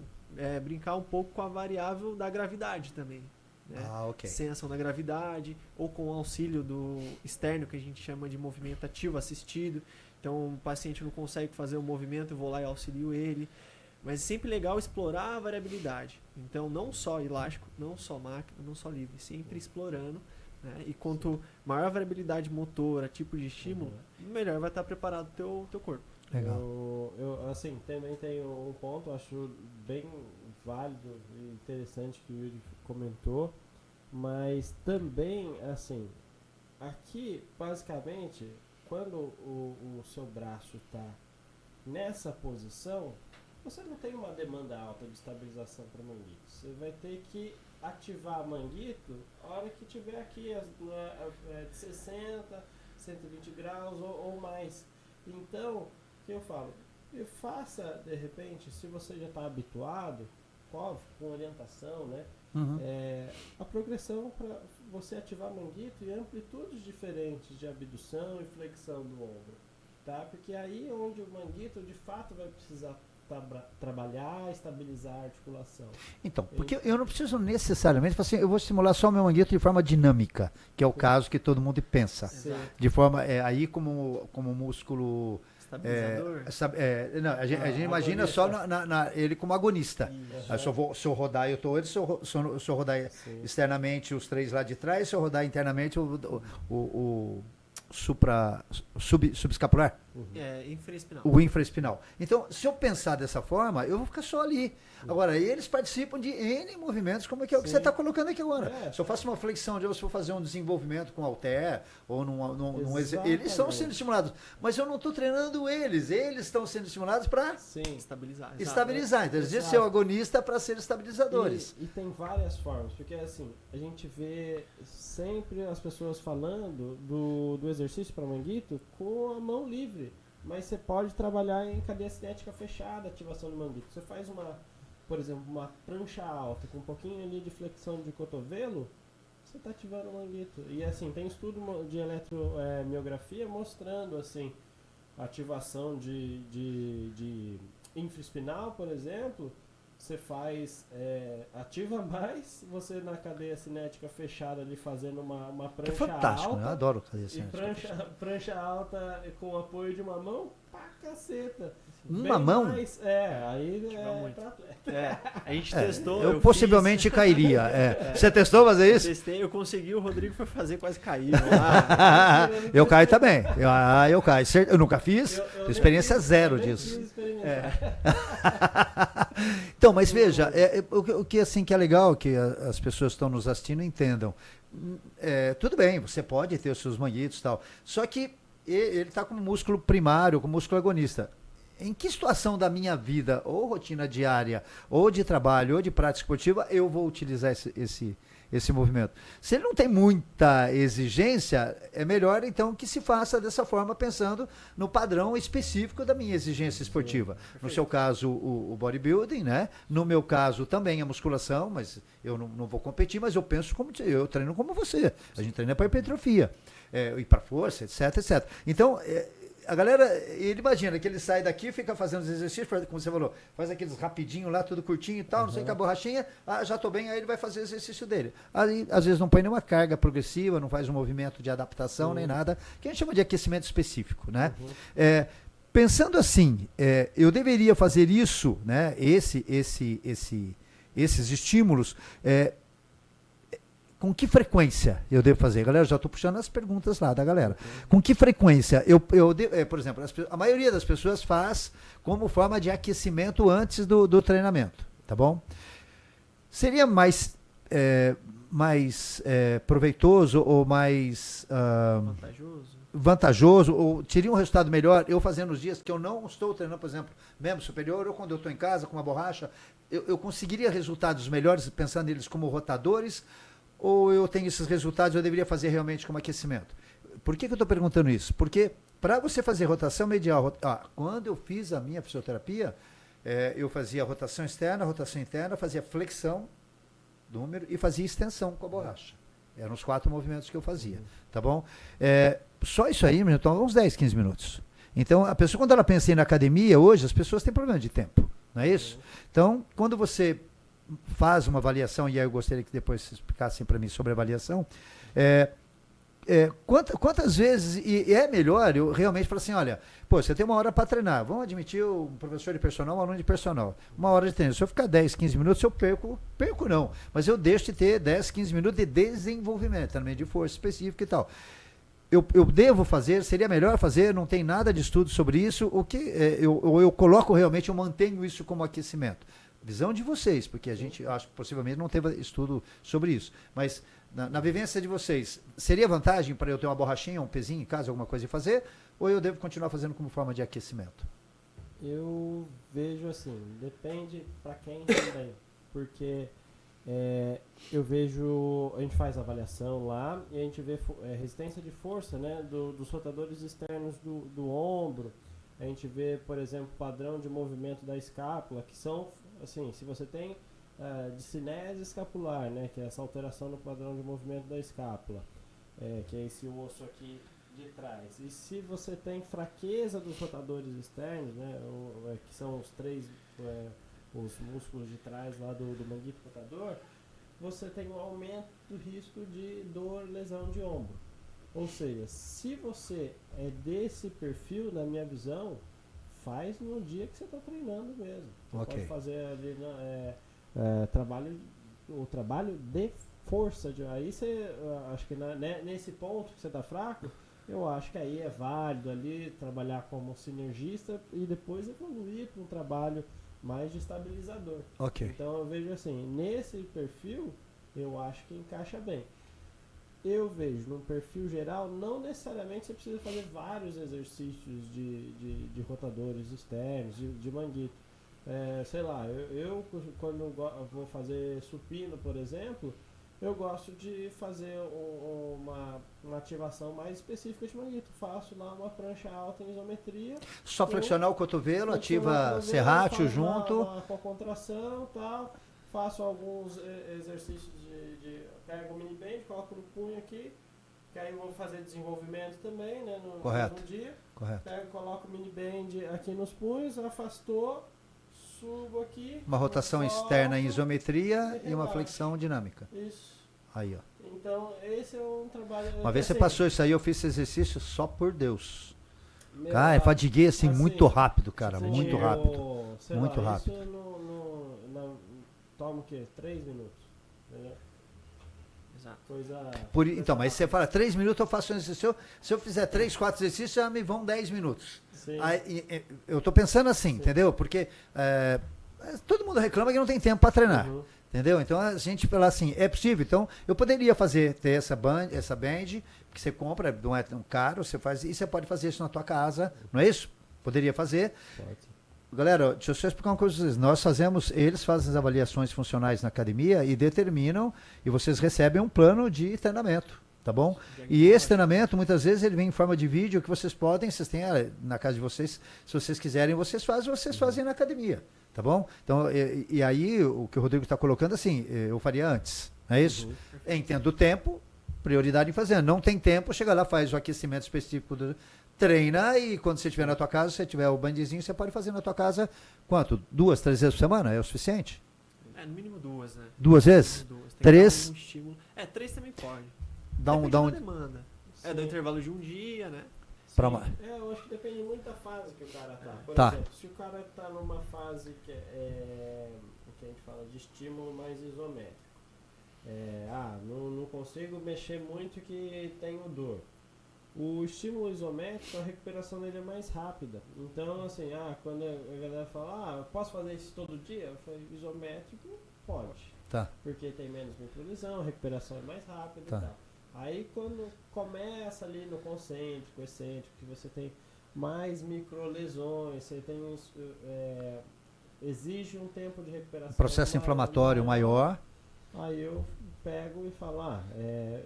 B: brincar um pouco com a variável da gravidade também. Né?
A: Ok.
B: Sem ação da gravidade ou com o auxílio do externo, que a gente chama de movimento ativo assistido. Então o paciente não consegue fazer o movimento, eu vou lá e auxilio ele. Mas é sempre legal explorar a variabilidade. Então não só elástico, não só máquina, não só livre, sempre explorando. Né? E quanto maior a variabilidade motora, tipo de estímulo, melhor vai estar preparado o teu corpo.
A: Legal.
C: Eu assim, também tenho um ponto, acho bem válido e interessante que o Yuri comentou, mas também, assim, aqui, basicamente, quando o seu braço está nessa posição, você não tem uma demanda alta de estabilização para o manguito. Você vai ter que ativar manguito a hora que tiver aqui de 60, 120 graus ou mais. Então, o que eu falo? Faça, de repente, se você já está habituado, com orientação, né? A progressão para você ativar manguito e amplitudes diferentes de abdução e flexão do ombro. Tá? Porque aí onde o manguito de fato vai precisar trabalhar, estabilizar a articulação.
A: Então, porque eu não preciso necessariamente, assim, eu vou estimular só o meu manguito de forma dinâmica, que é o caso que todo mundo pensa.
B: Exato.
A: De forma, aí como músculo...
B: Estabilizador.
A: Não, a gente imagina só ele como agonista. Aí, se eu rodar, eu estou ele, se eu rodar externamente os 3 lá de trás, se eu rodar internamente o subescapular.
B: Infraespinal.
A: O infraespinal. Então, se eu pensar dessa forma, eu vou ficar só ali. Agora, eles participam de N movimentos, como é que é o que você está colocando aqui agora. Se eu faço uma flexão, ou se eu fazer um desenvolvimento com halter, ou num eles estão sendo estimulados. Mas eu não estou treinando eles estão sendo estimulados para
B: estabilizar.
A: Então, eles dizem ser o agonista para ser estabilizadores.
C: E tem várias formas, porque assim, a gente vê sempre as pessoas falando do exercício para manguito com a mão livre. Mas você pode trabalhar em cadeia cinética fechada, ativação do manguito. Você faz por exemplo, uma prancha alta com um pouquinho ali de flexão de cotovelo, você está ativando o manguito. E assim, tem estudo de eletromiografia mostrando assim, a ativação de infraespinal, por exemplo, você faz, ativa mais, você na cadeia cinética fechada ali fazendo uma prancha alta.
A: É fantástico, né? Eu adoro cadeia cinética.
C: E prancha alta com apoio de uma mão, pra caceta.
A: Uma mão?
C: Mais, aí pra atleta.
B: A gente testou.
A: Eu possivelmente cairia. Você testou fazer isso?
B: Eu testei, eu consegui, o Rodrigo foi fazer, quase caiu.
A: Eu caio também. Eu caio. Eu nunca fiz, experiência zero disso. Então, mas veja, o que assim que é legal que as pessoas que estão nos assistindo entendam. Tudo bem, você pode ter os seus manguitos e tal, só que ele está como músculo primário, como músculo agonista. Em que situação da minha vida, ou rotina diária, ou de trabalho, ou de prática esportiva, eu vou utilizar esse movimento? Se ele não tem muita exigência, é melhor então que se faça dessa forma, pensando no padrão específico da minha exigência esportiva. No seu caso, o bodybuilding, né? No meu caso também a musculação, mas eu não vou competir, mas eu treino como você. A gente treina para hipertrofia, e para força, etc. Então, a galera, ele imagina que ele sai daqui, fica fazendo os exercícios, como você falou, faz aqueles rapidinho lá, tudo curtinho e tal, não sei o que, a borrachinha, já tô bem, aí ele vai fazer o exercício dele. Aí, às vezes não põe nenhuma carga progressiva, não faz um movimento de adaptação, nem nada, que a gente chama de aquecimento específico, né? Pensando assim, eu deveria fazer isso, né? Esses estímulos, com que frequência eu devo fazer? Galera, já estou puxando as perguntas lá da galera. Com que frequência? Por exemplo, a maioria das pessoas faz como forma de aquecimento antes do treinamento, tá bom? Seria mais proveitoso ou mais vantajoso, ou teria um resultado melhor eu fazendo os dias que eu não estou treinando, por exemplo, membro superior, ou quando eu estou em casa com uma borracha, eu conseguiria resultados melhores pensando neles como rotadores, ou eu tenho esses resultados, eu deveria fazer realmente como aquecimento? Por que eu estou perguntando isso? Porque para você fazer rotação medial, quando eu fiz a minha fisioterapia, eu fazia rotação externa, rotação interna, fazia flexão do número e fazia extensão com a borracha. Eram os 4 movimentos que eu fazia, tá bom? Só isso aí, então, uns 10, 15 minutos. Então, a pessoa, quando ela pensa em ir na academia, hoje, as pessoas têm problema de tempo, não é isso? Então, quando você faz uma avaliação, e aí eu gostaria que depois vocês explicassem para mim sobre a avaliação, quantas vezes, e é melhor eu realmente falar assim, olha, você tem 1 hora para treinar, vamos admitir um professor de personal, um aluno de personal, 1 hora de treino, se eu ficar 10, 15 minutos, eu perco não, mas eu deixo de ter 10, 15 minutos de desenvolvimento, treinamento de força específica e tal. Eu devo fazer, seria melhor fazer, não tem nada de estudo sobre isso, eu coloco realmente, eu mantenho isso como aquecimento. Visão de vocês, porque a gente, acho que possivelmente não teve estudo sobre isso, mas na vivência de vocês, seria vantagem para eu ter uma borrachinha, um pezinho em casa, alguma coisa e fazer, ou eu devo continuar fazendo como forma de aquecimento?
C: Eu vejo assim, depende para quem também, porque eu vejo, a gente faz avaliação lá e a gente vê resistência de força, né, dos rotadores externos do ombro, a gente vê, por exemplo, padrão de movimento da escápula, que são, assim, se você tem discinese escapular, né, que é essa alteração no padrão de movimento da escápula, que é esse osso aqui de trás. E se você tem fraqueza dos rotadores externos, né, que são os três os músculos de trás lá do manguito rotador, você tem um aumento do risco de dor, lesão de ombro. Ou seja, se você é desse perfil, na minha visão, faz no dia que você está treinando mesmo. Você pode fazer ali o trabalho de força. Aí você, acho que nesse ponto que você está fraco, eu acho que aí é válido ali trabalhar como sinergista e depois evoluir para um trabalho mais de estabilizador. Então eu vejo assim, nesse perfil, eu acho que encaixa bem. Eu vejo num perfil geral, não necessariamente você precisa fazer vários exercícios de rotadores externos, de manguito. Sei lá, eu quando vou fazer supino, por exemplo, eu gosto de fazer uma ativação mais específica de manguito. Faço lá uma prancha alta em isometria.
A: Só flexionar o cotovelo, ativa serrátil junto.
C: Com a contração e tal. Faço alguns exercícios pego o mini band, coloco no punho aqui. Que aí eu vou fazer desenvolvimento também, né? No mesmo dia. Pego, coloco o mini band aqui nos punhos, afastou. Subo aqui.
A: Uma rotação externa em isometria e uma flexão dinâmica.
C: Isso.
A: Aí, ó.
C: Então, esse é um trabalho...
A: Uma vez você passou isso aí, eu fiz esse exercício só por Deus. Cara, eu fadiguei assim muito rápido, cara. Muito rápido. Muito rápido.
C: Isso toma o quê? 3 minutos. Entendeu?
B: Exato.
A: Então, mas você fala, 3 minutos eu faço um exercício. Se eu fizer 3, 4 exercícios, já me vão 10 minutos. Aí, eu tô pensando assim, entendeu? Porque todo mundo reclama que não tem tempo para treinar. Entendeu? Então a gente fala assim, é possível. Então eu poderia ter essa band que você compra, não é tão caro, você faz, e você pode fazer isso na tua casa, não é isso? Poderia fazer. Pode. Galera, deixa eu só explicar uma coisa para vocês. Eles fazem as avaliações funcionais na academia e determinam, e vocês recebem um plano de treinamento. Tá bom? E esse treinamento, muitas vezes, ele vem em forma de vídeo que vocês têm na casa de vocês, se vocês quiserem, vocês fazem na academia. Tá bom? Então, e aí, o que o Rodrigo está colocando, assim, eu faria antes. Não é isso? Entendo o tempo, prioridade em fazer. Não tem tempo, chega lá, faz o aquecimento específico, treina, e quando você estiver na tua casa, se você tiver o bandizinho, você pode fazer na tua casa, quanto? 2, 3 vezes por semana? É o suficiente?
B: No mínimo 2, né?
A: 2 vezes? 3?
B: 3 também pode.
A: Dá uma
B: demanda. Do intervalo de um dia, né?
C: Eu acho que depende muito da fase que o cara tá. Por exemplo, se o cara tá numa fase que a gente fala de estímulo mais isométrico. Não consigo mexer muito que tenho dor. O estímulo isométrico, a recuperação dele é mais rápida. Então, assim, quando a galera fala, eu posso fazer isso todo dia? Eu falei, isométrico, pode.
A: Tá.
C: Porque tem menos microlesão, a recuperação é mais rápida e tal. Aí quando começa ali no concêntrico, excêntrico, que você tem mais microlesões, você tem exige um tempo de recuperação.
A: Processo inflamatório maior.
C: Aí eu pego e falo,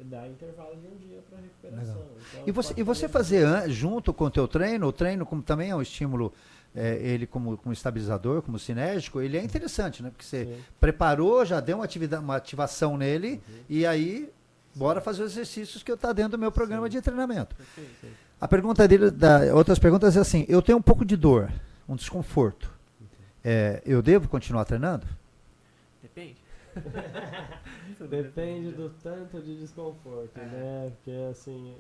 C: dá intervalo de um dia para recuperação.
A: Então, e você fazer junto com o teu treino, o treino como também é um estímulo, ele como estabilizador, como sinérgico, ele é interessante, né? Porque você preparou, já deu uma ativação nele, e aí bora fazer os exercícios que está dentro do meu programa de treinamento.
C: Perfeito.
A: A pergunta dele, outras perguntas é assim, eu tenho um pouco de dor, um desconforto. Eu devo continuar treinando?
B: Depende.
C: Depende do tanto de desconforto, né? Porque assim.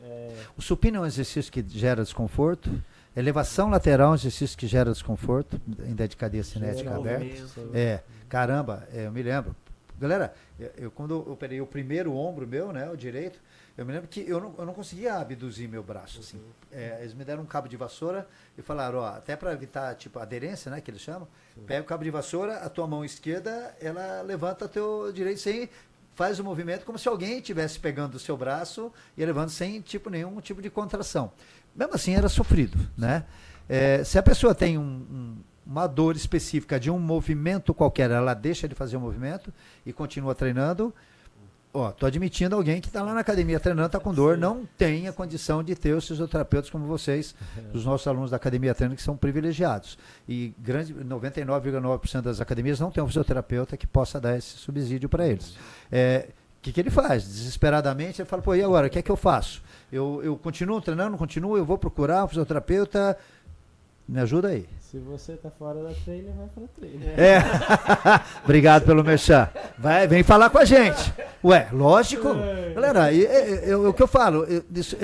A: O supino é um exercício que gera desconforto. Elevação lateral é um exercício que gera desconforto, ainda de cadeia cinética aberta. Caramba, eu me lembro. Galera, quando eu operei o primeiro ombro meu, né, o direito, eu me lembro que eu não conseguia abduzir meu braço, assim. Eles me deram um cabo de vassoura e falaram, até para evitar, tipo, aderência, né, que eles chamam, pega o cabo de vassoura, a tua mão esquerda, ela levanta o teu direito sem, faz o movimento como se alguém estivesse pegando o seu braço e levando sem, tipo, nenhum tipo de contração. Mesmo assim, era sofrido, né? Se a pessoa tem uma dor específica de um movimento qualquer, ela deixa de fazer o movimento e continua treinando. Tô admitindo alguém que está lá na academia treinando, está com dor, não tem a condição de ter os fisioterapeutas como vocês, os nossos alunos da academia treino, que são privilegiados. E 99,9% das academias não tem um fisioterapeuta que possa dar esse subsídio para eles. que ele faz? Desesperadamente, ele fala, pô, e agora? O que é que eu faço? Eu continuo treinando, não continuo? Eu vou procurar um fisioterapeuta? Me ajuda aí.
C: Se você tá fora da trainer, vai pra trainer.
A: Obrigado pelo merchan. Vem falar com a gente. Ué, lógico. Galera, o que eu falo, isso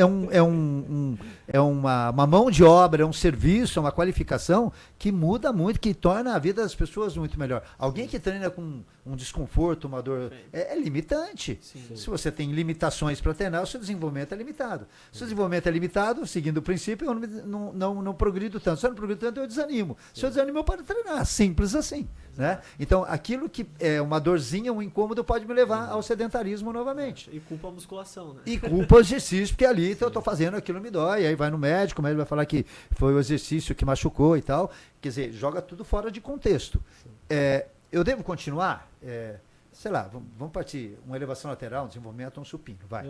A: é uma mão de obra, é um serviço, é uma qualificação que muda muito, que torna a vida das pessoas muito melhor. Alguém que treina com um desconforto, uma dor, é limitante.
B: Sim.
A: Se você tem limitações para treinar, o seu desenvolvimento é limitado. Se o desenvolvimento é limitado, seguindo o princípio, eu não progrido tanto. Se eu não progrido tanto, eu desanimo. Se eu desanimo, eu paro de treinar. Simples assim. Né? Então, aquilo que é uma dorzinha, um incômodo, pode me levar ao sedentarismo novamente.
B: E culpa a musculação, né?
A: E culpa o exercício, porque ali eu estou fazendo, aquilo me dói. Aí vai no médico, o médico vai falar que foi o exercício que machucou e tal. Quer dizer, joga tudo fora de contexto. Eu devo continuar? Sei lá, vamos partir uma elevação lateral, um desenvolvimento, um supino. Vai.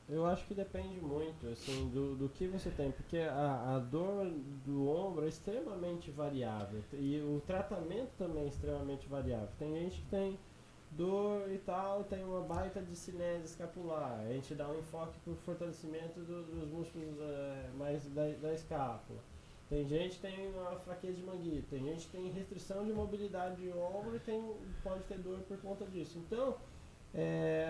C: Eu acho que depende muito assim, do que você tem, porque a dor do ombro é extremamente variável e o tratamento também é extremamente variável. Tem gente que tem dor e tal, tem uma baita de cinese escapular, a gente dá um enfoque para o fortalecimento dos músculos mais da escápula. Tem gente que tem uma fraqueza de manguito, tem gente que tem restrição de mobilidade de ombro e pode ter dor por conta disso. Então,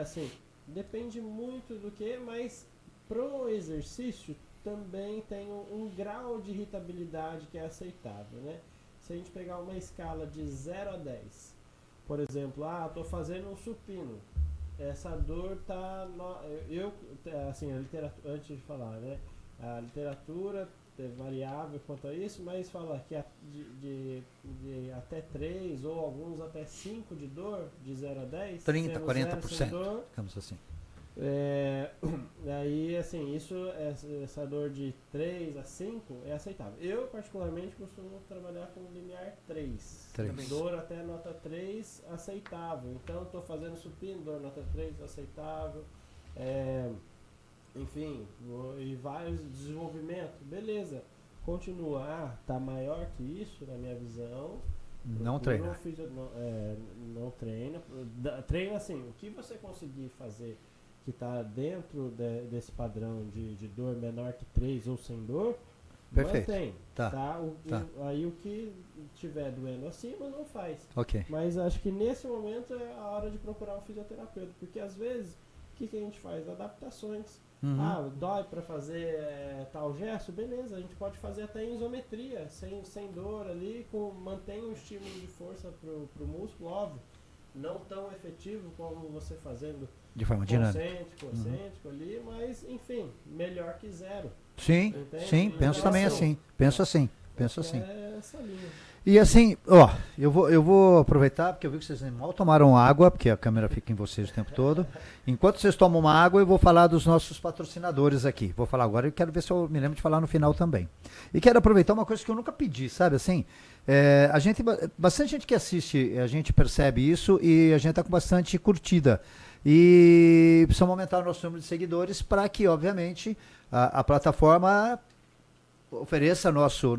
C: assim, depende muito do que, mas pro exercício também tem um grau de irritabilidade que é aceitável, né? Se a gente pegar uma escala de 0 a 10, por exemplo, estou fazendo um supino, essa dor tá... assim, a literatura, antes de falar, né? A literatura é variável quanto a isso, mas fala que de até 3 ou alguns até 5 de dor, de 0 a 10,
A: 30, 40%,
C: dor,
A: digamos assim.
C: Aí, assim, essa dor de 3 a 5 é aceitável. Eu, particularmente, costumo trabalhar com limiar 3. Dor até nota 3, aceitável. Então, estou fazendo supino, dor nota 3, aceitável. Enfim, e vários desenvolvimentos, beleza, continua, tá maior que isso na minha visão,
A: não treina.
C: Não treina, treina assim, o que você conseguir fazer que tá dentro desse padrão de dor menor que 3 ou sem dor,
A: perfeito.
C: Mantém,
A: tá.
C: Aí o que tiver doendo acima não faz,
A: okay.
C: Mas acho que nesse momento é a hora de procurar um fisioterapeuta, porque às vezes, o que a gente faz? Adaptações. Dói para fazer tal gesto, beleza, a gente pode fazer até em isometria, sem dor ali, mantém um estímulo de força pro músculo, óbvio, não tão efetivo como você fazendo
A: de forma dinâmica,
C: concêntrico ali, mas enfim, melhor que zero.
A: Sim,
C: entende?
A: Sim, penso também assim, penso assim.
C: É essa linha.
A: E assim, eu vou aproveitar, porque eu vi que vocês mal tomaram água, porque a câmera fica em vocês o tempo todo. Enquanto vocês tomam uma água, eu vou falar dos nossos patrocinadores aqui. Vou falar agora e quero ver se eu me lembro de falar no final também. E quero aproveitar uma coisa que eu nunca pedi, sabe assim? Bastante gente que assiste, a gente percebe isso e a gente está com bastante curtida. E precisamos aumentar o nosso número de seguidores para que, obviamente, a plataforma ofereça nosso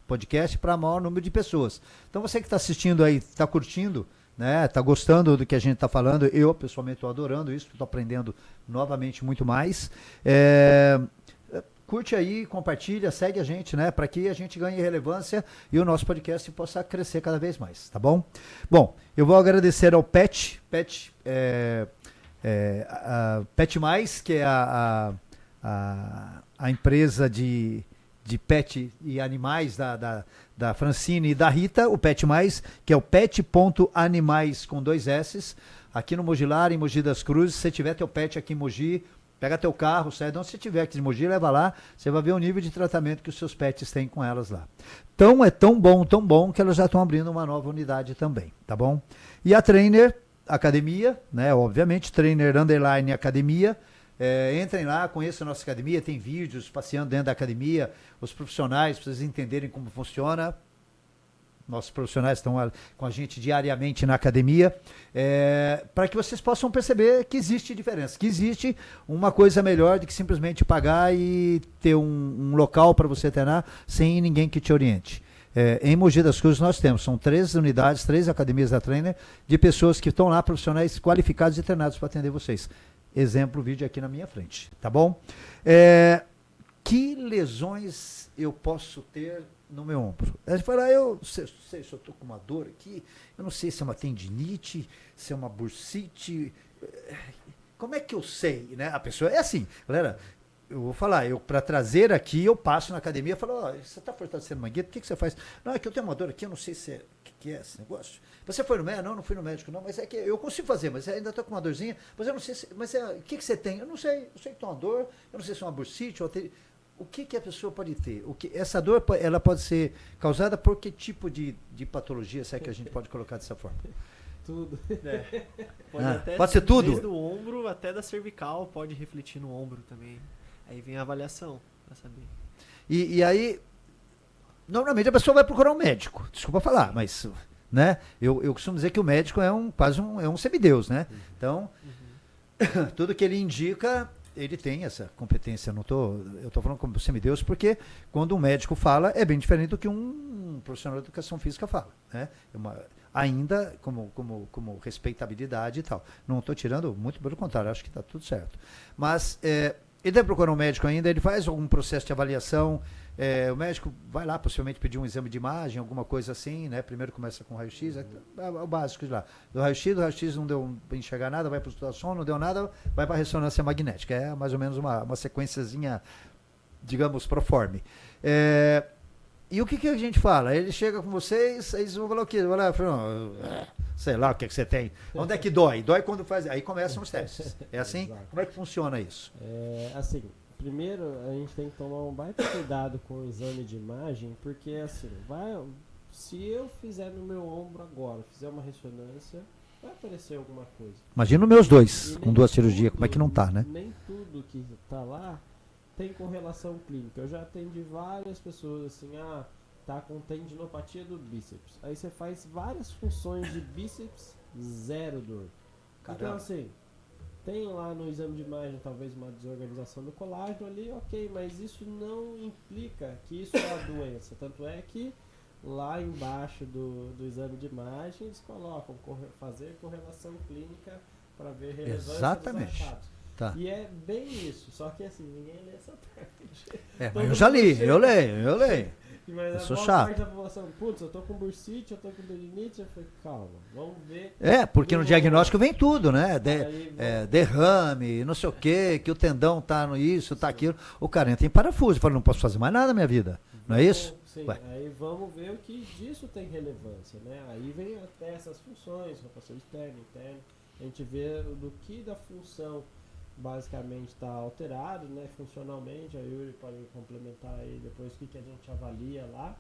A: podcast para maior número de pessoas. Então você que está assistindo aí, está curtindo, né? Está gostando do que a gente está falando, eu pessoalmente estou adorando isso, estou aprendendo novamente muito mais. Curte aí, compartilha, segue a gente, né? Para que a gente ganhe relevância e o nosso podcast possa crescer cada vez mais, tá bom? Bom, eu vou agradecer ao Pet Mais, que é a empresa de pet e animais da Francine e da Rita, o Pet Mais, que é o pet.animais com 2 S, aqui no Mogilar, em Mogi das Cruzes. Se você tiver teu pet aqui em Mogi, pega teu carro, sai de onde você tiver aqui em Mogi, leva lá, você vai ver o nível de tratamento que os seus pets têm com elas lá. Então é tão bom que elas já estão abrindo uma nova unidade também, tá bom? E a Trainer Academia, né, obviamente, Trainer _ Academia. Entrem lá, conheçam a nossa academia, tem vídeos passeando dentro da academia, os profissionais, para vocês entenderem como funciona. Nossos profissionais estão com a gente diariamente na academia, para que vocês possam perceber que existe diferença, que existe uma coisa melhor do que simplesmente pagar e ter um local para você treinar sem ninguém que te oriente. em Mogi das Cruzes nós temos, são 3 unidades, 3 academias da Trainer, de pessoas que estão lá, profissionais qualificados e treinados para atender vocês. Exemplo, vídeo aqui na minha frente, tá bom? Que lesões eu posso ter no meu ombro? Aí fala, eu sei se eu estou com uma dor aqui, eu não sei se é uma tendinite, se é uma bursite, como é que eu sei, né? A pessoa é assim, galera, eu vou falar, para trazer aqui, eu passo na academia e falo, você está fortalecendo mangueta, o que você faz? Não, é que eu tenho uma dor aqui, eu não sei se é, o que é esse negócio. Você foi no médico? Não, não fui no médico, não, mas é que eu consigo fazer, mas ainda estou com uma dorzinha, mas eu não sei se, mas o que você tem? Eu não sei, eu sei que tem uma dor, eu não sei se é uma bursite, o que a pessoa pode ter? Essa dor, ela pode ser causada por que tipo de patologia, se é que a gente pode colocar dessa forma?
C: Tudo.
A: Pode ser tudo?
B: Desde o ombro até da cervical, pode refletir no ombro também. Aí vem a avaliação, para saber.
A: E aí, normalmente a pessoa vai procurar um médico, desculpa falar, mas, né, eu costumo dizer que o médico é quase um semideus, né? Então, tudo que ele indica, ele tem essa competência. Eu estou falando como semideus porque quando um médico fala, é bem diferente do que um profissional de educação física fala, né? Ainda como respeitabilidade e tal. Não estou tirando, muito pelo contrário, acho que está tudo certo. Mas ele deve procurar um médico ainda, ele faz algum processo de avaliação, o médico vai lá possivelmente pedir um exame de imagem, alguma coisa assim, né? Primeiro começa com raio-x, é o básico de lá. Do raio-x não deu para enxergar nada, vai para o ultrassom, não deu nada, vai para a ressonância magnética. É mais ou menos uma sequenciazinha, digamos, proforme. E o que a gente fala? Ele chega com vocês, eles vão falar o quê? Vai lá, sei lá o que você tem. Onde é que dói? Dói quando faz. Aí começam os testes. É assim?
C: Exato.
A: Como é que funciona isso?
C: Assim, primeiro a gente tem que tomar um baita cuidado com o exame de imagem, porque assim, se eu fizer no meu ombro agora, fizer uma ressonância, vai aparecer alguma coisa.
A: Imagina os meus dois, com 2 cirurgias, como é que não tá, né?
C: Nem tudo que tá lá tem correlação clínica. Eu já atendi várias pessoas assim, tá com tendinopatia do bíceps. Aí você faz várias funções de bíceps, 0 dor.
A: Caramba.
C: Então assim, tem lá no exame de imagem talvez uma desorganização do colágeno ali, ok, mas isso não implica que isso é a doença. Tanto é que lá embaixo do exame de imagem eles colocam fazer correlação clínica para ver relevância
A: Exatamente.
C: dos resultados.
A: Tá.
C: E é bem isso, só que assim, ninguém lê essa parte.
A: Mas eu já li, eu leio.
C: Mas
A: Eu
C: a
A: sou
C: boa
A: chato.
C: parte da população, putz, eu tô com bursite, eu tô com tendinite, eu falei, calma, vamos ver.
A: Porque no diagnóstico vem tudo, né?
C: Aí,
A: Derrame, não sei o quê, que o tendão tá no isso, tá aquilo. O cara entra em parafuso, fala, não posso fazer mais nada na minha vida. Não é isso?
C: Sim,
A: Ué.
C: aí vamos ver o que disso tem relevância, né? Aí vem até essas funções, rotação externa, interna, a gente vê do que da função basicamente está alterado, né, funcionalmente. A Yuri pode complementar aí depois o que a gente avalia lá,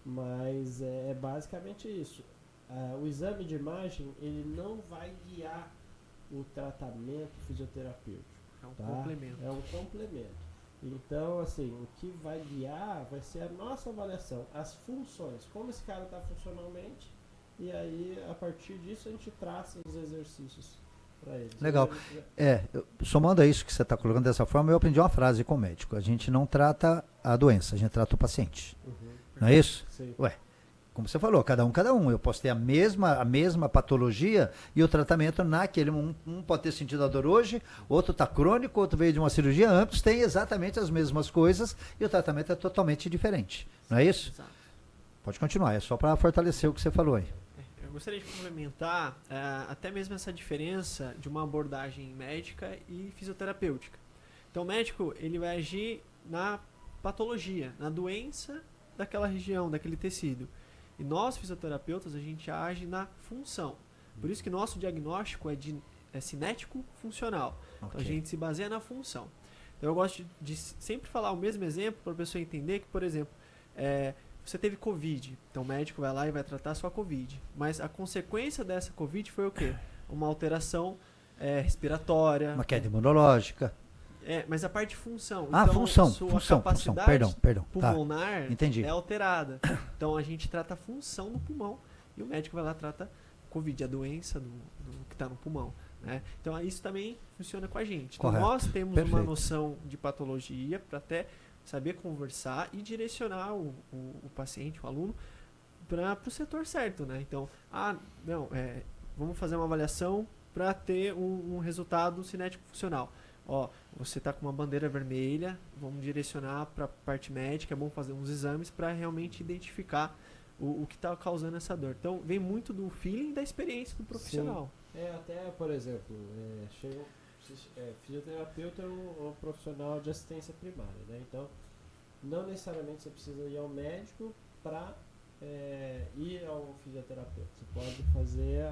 C: mas é basicamente isso. O exame de imagem, ele não vai guiar o tratamento fisioterapêutico.
B: É um complemento.
C: É um complemento. Então, assim, o que vai guiar vai ser a nossa avaliação, as funções, como esse cara está funcionalmente, e aí, a partir disso, a gente traça os exercícios.
A: Legal. Somando a isso que você está colocando dessa forma, eu aprendi uma frase com o médico. A gente não trata a doença, a gente trata o paciente. Não é isso?
C: Sim.
A: Como você falou, cada um. Eu posso ter a mesma patologia e o tratamento naquele. Um pode ter sentido a dor hoje, outro está crônico, outro veio de uma cirurgia, ambos têm exatamente as mesmas coisas e o tratamento é totalmente diferente. Não é isso?
B: Exato.
A: Pode continuar, é só para fortalecer o que você falou aí.
B: Eu gostaria de complementar até mesmo essa diferença de uma abordagem médica e fisioterapêutica. Então o médico ele vai agir na patologia, na doença daquela região, daquele tecido. E nós fisioterapeutas a gente age na função. Por isso que nosso diagnóstico é cinético funcional.
A: Okay.
B: Então a gente se baseia na função. Então eu gosto de sempre falar o mesmo exemplo para a pessoa entender que, por exemplo, você teve Covid, então o médico vai lá e vai tratar a sua Covid. Mas a consequência dessa Covid foi o quê? Uma alteração respiratória.
A: Uma queda imunológica.
B: Mas a parte de função.
A: Função,
B: capacidade
A: perdão.
B: pulmonar
A: Entendi.
B: é alterada. Então a gente trata a função do pulmão e o médico vai lá e trata Covid, a doença do que está no pulmão. Né? Então isso também funciona com a gente. Então, nós temos uma noção de patologia para até saber conversar e direcionar o paciente, o aluno, para o setor certo, né? Então, vamos fazer uma avaliação para ter um resultado cinético funcional. Ó, você está com uma bandeira vermelha, vamos direcionar para a parte médica, é bom fazer uns exames para realmente identificar o que está causando essa dor. Então, vem muito do feeling e da experiência do profissional.
C: Sim. Até, por exemplo, fisioterapeuta é um profissional de assistência primária, né? Então, não necessariamente você precisa ir ao médico para ir ao fisioterapeuta. Você pode fazer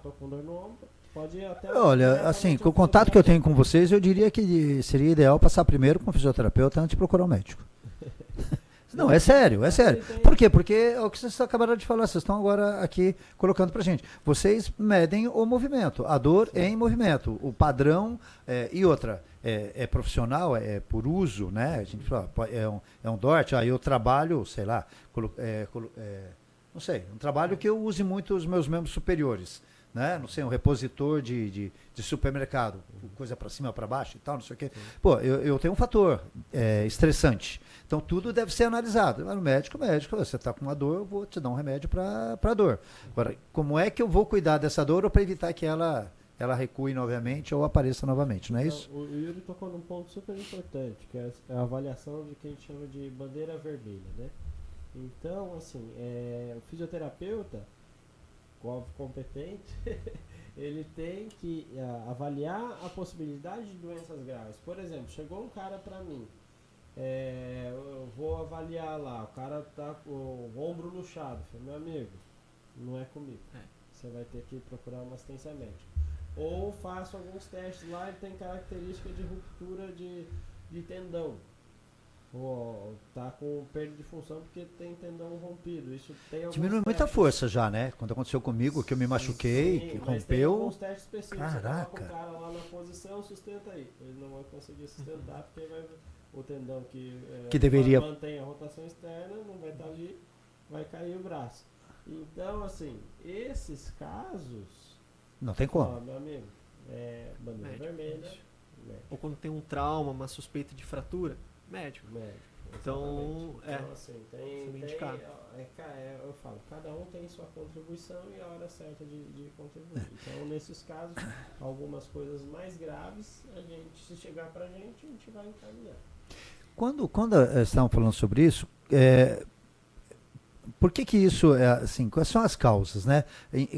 C: tô com dor no ombro, pode ir até...
A: Olha, assim, com o contato que eu tenho com vocês, eu diria que seria ideal passar primeiro com o fisioterapeuta antes de procurar o médico. Não, é sério, é sério. Por quê? Porque é o que vocês acabaram de falar, vocês estão agora aqui colocando pra gente. Vocês medem o movimento, a dor em movimento, o padrão e outra. É profissional, é por uso, né? A gente fala, é um DORT, aí eu trabalho, sei lá, não sei, um trabalho que eu use muito os meus membros superiores, né? Não sei, um repositor de supermercado, coisa para cima, para baixo e tal, não sei o quê. Pô, eu tenho um fator estressante, então tudo deve ser analisado. No médico, você está com uma dor, eu vou te dar um remédio para dor. Agora, como é que eu vou cuidar dessa dor ou para evitar que ela recue novamente ou apareça novamente, não é isso?
C: O Yuri tocou num ponto super importante, que é a avaliação de que a gente chama de bandeira vermelha, né? Então, assim, o fisioterapeuta, competente, ele tem que avaliar a possibilidade de doenças graves. Por exemplo, chegou um cara para mim, eu vou avaliar lá, o cara tá com o ombro luxado. Falei, meu amigo, não é comigo. Você vai ter que procurar uma assistência médica. Ou faço alguns testes lá e tem característica de ruptura de tendão. Ou tá com perda de função porque tem tendão rompido. Isso tem
A: diminui muita força já, né? Quando aconteceu comigo, que eu me machuquei, que rompeu. Tem
C: alguns testes específicos.
A: Caraca.
C: Você coloca o cara lá na posição, sustenta aí. Ele não vai conseguir sustentar porque o tendão que
A: deveria
C: mantém a rotação externa não vai estar ali, vai cair o braço. Então, assim, esses casos...
A: Não tem como.
C: Meu amigo, bandeira vermelha. Médico.
B: Ou quando tem um trauma, uma suspeita de fratura, médico. Então,
C: assim, tem eu falo, cada um tem sua contribuição e a hora certa de contribuir. Então, nesses casos, algumas coisas mais graves, se chegar pra gente, a gente vai encaminhar.
A: Quando estavam falando sobre isso, por que isso é assim? Quais são as causas, né?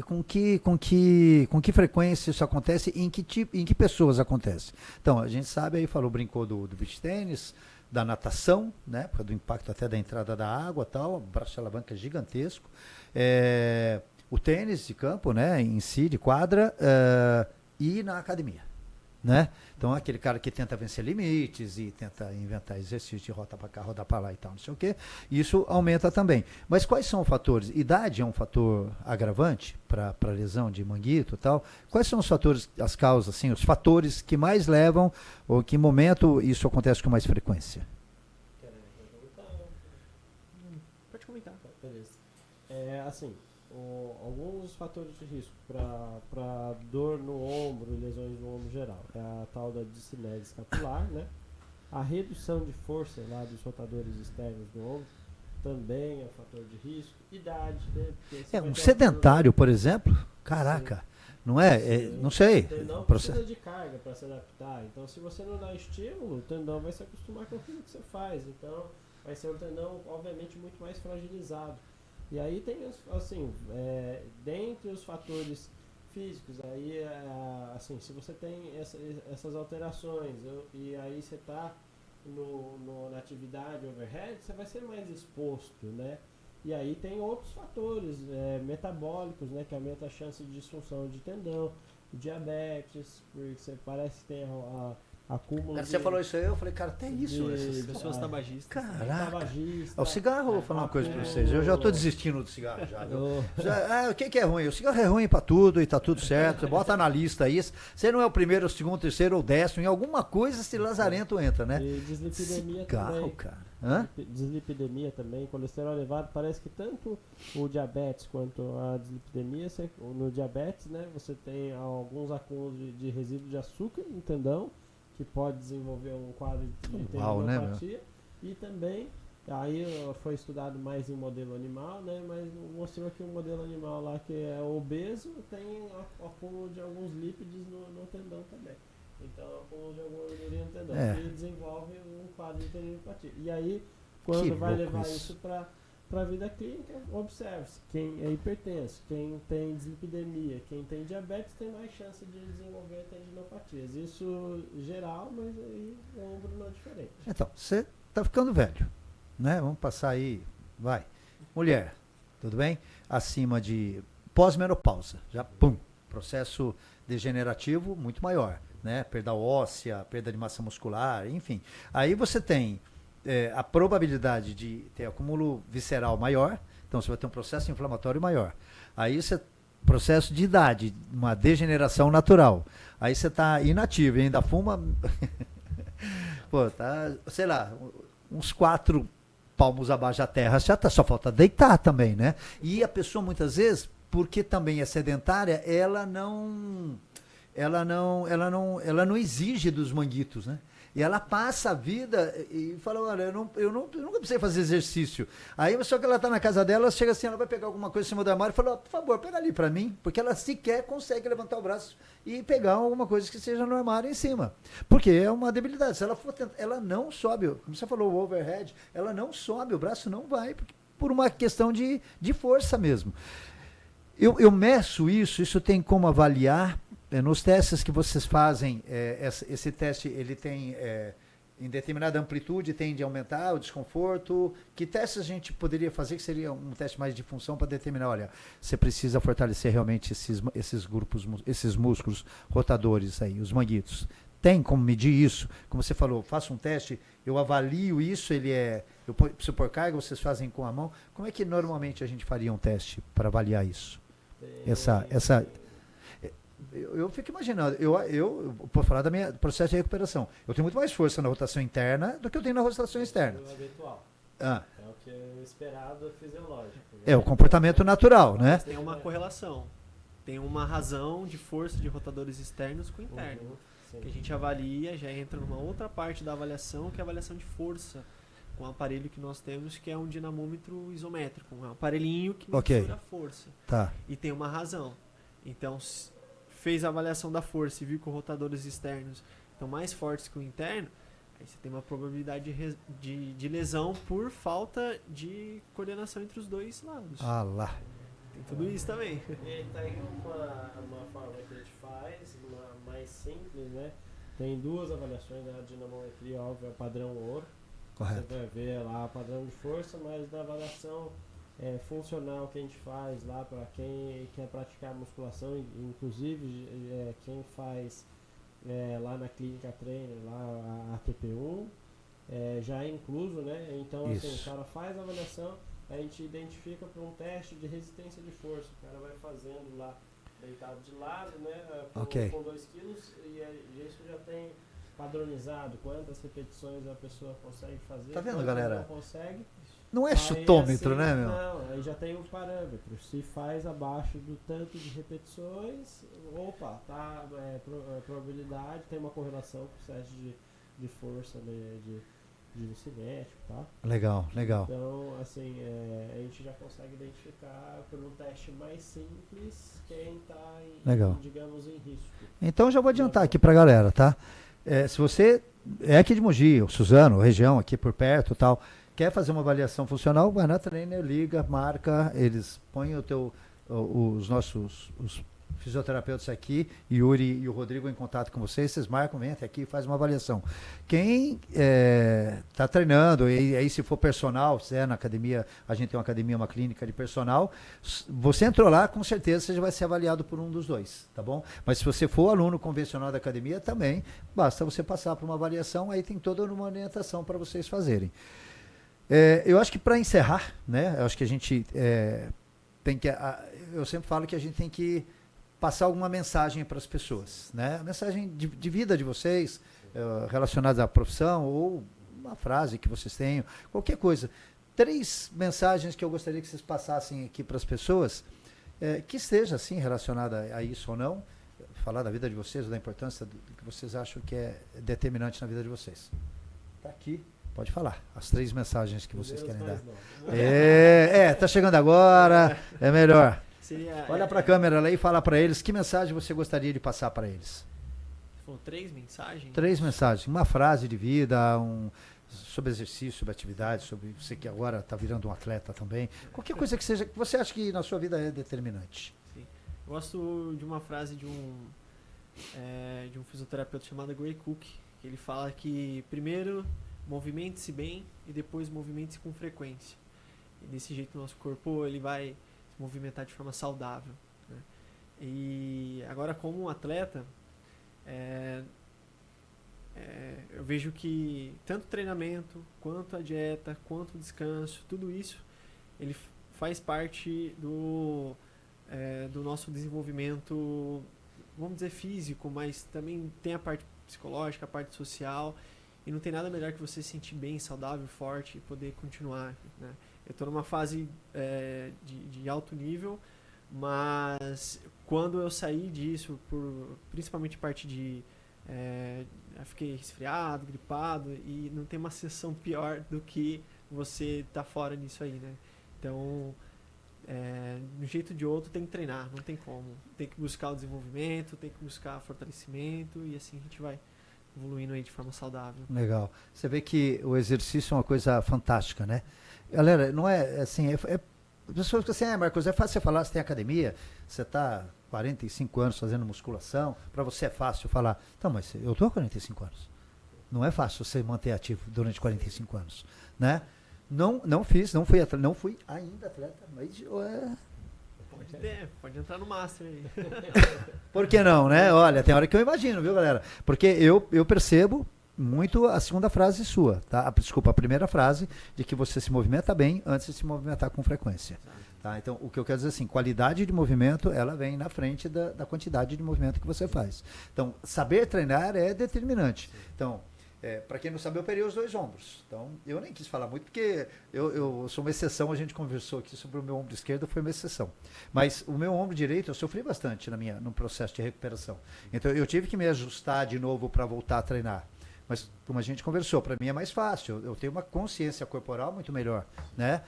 A: Com que frequência isso acontece e em que pessoas acontece? Então, a gente sabe, aí brincou do beach tênis, da natação, né? Por causa do impacto até da entrada da água, tal, o braço de alavanca é gigantesco. O tênis de campo, né? Em si, de quadra, e na academia. Né? Então, aquele cara que tenta vencer limites e tenta inventar exercício de rota para cá, rodar para lá e tal, não sei o quê, isso aumenta também. Mas quais são os fatores? Idade é um fator agravante para lesão de manguito e tal? Quais são os fatores, as causas, assim, os fatores que mais levam, ou que momento isso acontece com mais frequência?
B: Pode comentar.
C: Beleza. Assim, alguns fatores de risco para dor no ombro e lesões no ombro geral. É a tal da discinese escapular, né? A redução de força lá dos rotadores externos do ombro também é um fator de risco. Idade, né?
A: Um sedentário, por exemplo, caraca, sim. Não é? Não sei.
C: O tendão precisa de carga para se adaptar. Então, se você não dá estímulo, o tendão vai se acostumar com aquilo que você faz. Então, vai ser um tendão, obviamente, muito mais fragilizado. E aí tem, assim, dentre os fatores físicos, aí, assim, se você tem essas alterações e aí você está na atividade overhead, você vai ser mais exposto, né? E aí tem outros fatores metabólicos, né, que aumenta a chance de disfunção de tendão, diabetes, porque você parece que tem acúmulo.
A: Você falou isso aí, eu falei, cara, até isso.
B: Pessoas tabagistas.
A: Caraca. O cigarro, vou falar uma coisa pra vocês. Eu já tô desistindo do cigarro já. O que é ruim? O cigarro é ruim pra tudo e tá tudo certo. Você bota na lista isso. Você não é o primeiro, o segundo, o terceiro ou o 10º. Em alguma coisa esse lazarento entra, né?
C: E dislipidemia
A: cigarro,
C: também.
A: Cara.
C: Dislipidemia também, colesterol elevado. Parece que tanto o diabetes quanto a dislipidemia, no diabetes, né, você tem alguns acúmulos de resíduo de açúcar no tendão, que pode desenvolver um quadro de tendinopatia, né, e também, aí foi estudado mais em modelo animal, né, mas um mostrou que o modelo animal lá que é obeso tem acúmulo de alguns lípidos no tendão também. Então, acúmulo de alguma gordurinha no tendão, que desenvolve um quadro de tendinopatia. E aí, quando vai levar isso para a vida clínica, observe-se, quem é hipertenso, quem tem dislipidemia, quem tem diabetes tem mais chance de desenvolver tendinopatias. Isso geral, mas aí o ombro não é diferente.
A: Então, você está ficando velho, né? Vamos passar aí, vai. Mulher, tudo bem? Acima de pós-menopausa, já pum, processo degenerativo muito maior, né? Perda óssea, perda de massa muscular, enfim. Aí você tem a probabilidade de ter acúmulo visceral maior, então você vai ter um processo inflamatório maior. Aí você processo de idade, uma degeneração natural. Aí você está inativo e ainda fuma, pô, tá, sei lá, uns 4 palmos abaixo da terra, já tá, só falta deitar também, né? E a pessoa muitas vezes, porque também é sedentária, ela não exige dos manguitos, né? E ela passa a vida e fala, olha, eu nunca precisei fazer exercício. Aí só que ela está na casa dela, chega assim, ela vai pegar alguma coisa em cima do armário e fala, por favor, pega ali para mim, porque ela sequer consegue levantar o braço e pegar alguma coisa que seja no armário em cima. Porque é uma debilidade. Se ela for tentar, ela não sobe, como você falou, o overhead, ela não sobe, o braço não vai, por uma questão de força mesmo. Eu meço isso tem como avaliar. Nos testes que vocês fazem, esse teste ele tem, em determinada amplitude, tende a aumentar o desconforto. Que testes a gente poderia fazer que seria um teste mais de função para determinar, olha, você precisa fortalecer realmente esses grupos, esses músculos rotadores aí, os manguitos. Tem como medir isso? Como você falou, faço um teste, eu avalio isso, eu preciso pôr carga, vocês fazem com a mão. Como é que normalmente a gente faria um teste para avaliar isso? Eu fico imaginando, eu posso falar do meu processo de recuperação. Eu tenho muito mais força na rotação interna do que eu tenho na rotação externa.
C: É o habitual.
A: É
C: o que é esperado fisiológico. Né?
A: É o comportamento natural, né?
B: Tem uma correlação. Tem uma razão de força de rotadores externos com interno. Que a gente avalia, já entra numa outra parte da avaliação, que é a avaliação de força. Com o aparelho que nós temos, que é um dinamômetro isométrico. Um aparelhinho que mensura a força.
A: Tá.
B: E tem uma razão. Então, fez a avaliação da força e viu que os rotadores externos estão mais fortes que o interno, aí você tem uma probabilidade de lesão por falta de coordenação entre os dois lados.
A: Ah lá.
B: Tem tudo isso também.
C: E tem uma forma que a gente faz, uma mais simples, né? Tem 2 avaliações da dinamometria, óbvio, é o padrão ouro.
A: Correto.
C: Você vai ver lá o padrão de força, mas na avaliação funcional que a gente faz lá para quem quer praticar musculação, inclusive quem faz lá na Clínica Trainer, lá a TP1, já é incluso, né? Então assim, o cara faz a avaliação, a gente identifica para um teste de resistência de força, o cara vai fazendo lá deitado de lado, né? Com 2 quilos, e isso já tem padronizado quantas repetições a pessoa consegue fazer.
A: Tá vendo, galera?
C: Não consegue.
A: Não é chutômetro,
C: assim,
A: né, meu?
C: Não, aí já tem um parâmetro. Se faz abaixo do tanto de repetições, opa, tá, probabilidade, tem uma correlação com o teste de força, né, de cinético, tá?
A: Legal.
C: Então, assim, a gente já consegue identificar por um teste mais simples quem tá, digamos, em risco.
A: Então, já vou adiantar aqui pra galera, tá? Se você é aqui de Mogi, o Suzano, região aqui por perto e tal, quer fazer uma avaliação funcional, vai na Trainer, liga, marca, eles põem os nossos fisioterapeutas aqui, Yuri e o Rodrigo em contato com vocês marcam, vem até aqui e faz uma avaliação. Quem está treinando, e aí se for personal, se é na academia, a gente tem uma academia, uma clínica de personal, você entrou lá, com certeza você já vai ser avaliado por um dos dois, tá bom? Mas se você for aluno convencional da academia, também basta você passar por uma avaliação, aí tem toda uma orientação para vocês fazerem. Eu acho que para encerrar, né, eu acho que a gente tem que, eu sempre falo que a gente tem que passar alguma mensagem para as pessoas, né? A mensagem de vida de vocês, relacionada à profissão, ou uma frase que vocês tenham, qualquer coisa. 3 mensagens que eu gostaria que vocês passassem aqui para as pessoas, que esteja assim relacionada a isso ou não, falar da vida de vocês, da importância do que vocês acham que é determinante na vida de vocês. Está aqui. Pode falar. As 3 mensagens que vocês querem dar.
C: Não.
A: Tá chegando agora. É melhor.
B: Seria,
A: Olha para a câmera lá e fala para eles que mensagem você gostaria de passar para eles.
B: Foram 3 mensagens?
A: 3 mensagens. Uma frase de vida, sobre exercício, sobre atividade, sobre você que agora está virando um atleta também. Qualquer coisa que seja, que você acha que na sua vida é determinante.
B: Sim. Eu gosto de uma frase de um fisioterapeuta chamado Gray Cook, que ele fala que primeiro movimente-se bem e depois movimente-se com frequência. E desse jeito o nosso corpo ele vai se movimentar de forma saudável, né? E agora como um atleta, eu vejo que tanto o treinamento, quanto a dieta, quanto o descanso, tudo isso ele faz parte do nosso desenvolvimento, vamos dizer, físico, mas também tem a parte psicológica, a parte social, e não tem nada melhor que você se sentir bem, saudável, forte e poder continuar, né? Eu estou numa fase de alto nível, mas quando eu saí disso, principalmente parte eu fiquei resfriado, gripado, e não tem uma sensação pior do que você tá fora nisso aí, né? Então, de um jeito ou de outro tem que treinar, não tem como. Tem que buscar o desenvolvimento, tem que buscar fortalecimento, e assim a gente vai evoluindo aí de forma saudável.
A: Legal. Você vê que o exercício é uma coisa fantástica, né? Galera, não é assim, as pessoas ficam assim, Marcos, é fácil você falar, você tem academia, você está 45 anos fazendo musculação, para você é fácil falar. Então, mas eu estou há 45 anos. Não é fácil você manter ativo durante 45 anos, né? Não fui ainda atleta, mas
B: Pode entrar no Master aí.
A: Por que não, né? Olha, tem hora que eu imagino, viu, galera? Porque eu percebo muito a segunda frase sua, tá? Desculpa, a primeira frase de que você se movimenta bem antes de se movimentar com frequência. Tá? Então, o que eu quero dizer assim, qualidade de movimento, ela vem na frente da quantidade de movimento que você faz. Então, saber treinar é determinante. Então, para quem não sabe, eu operei os 2 ombros. Então, eu nem quis falar muito, porque eu sou uma exceção, a gente conversou aqui sobre o meu ombro esquerdo, foi uma exceção. Mas o meu ombro direito, eu sofri bastante no processo de recuperação. Então, eu tive que me ajustar de novo para voltar a treinar. Mas, como a gente conversou, para mim é mais fácil. Eu tenho uma consciência corporal muito melhor, né?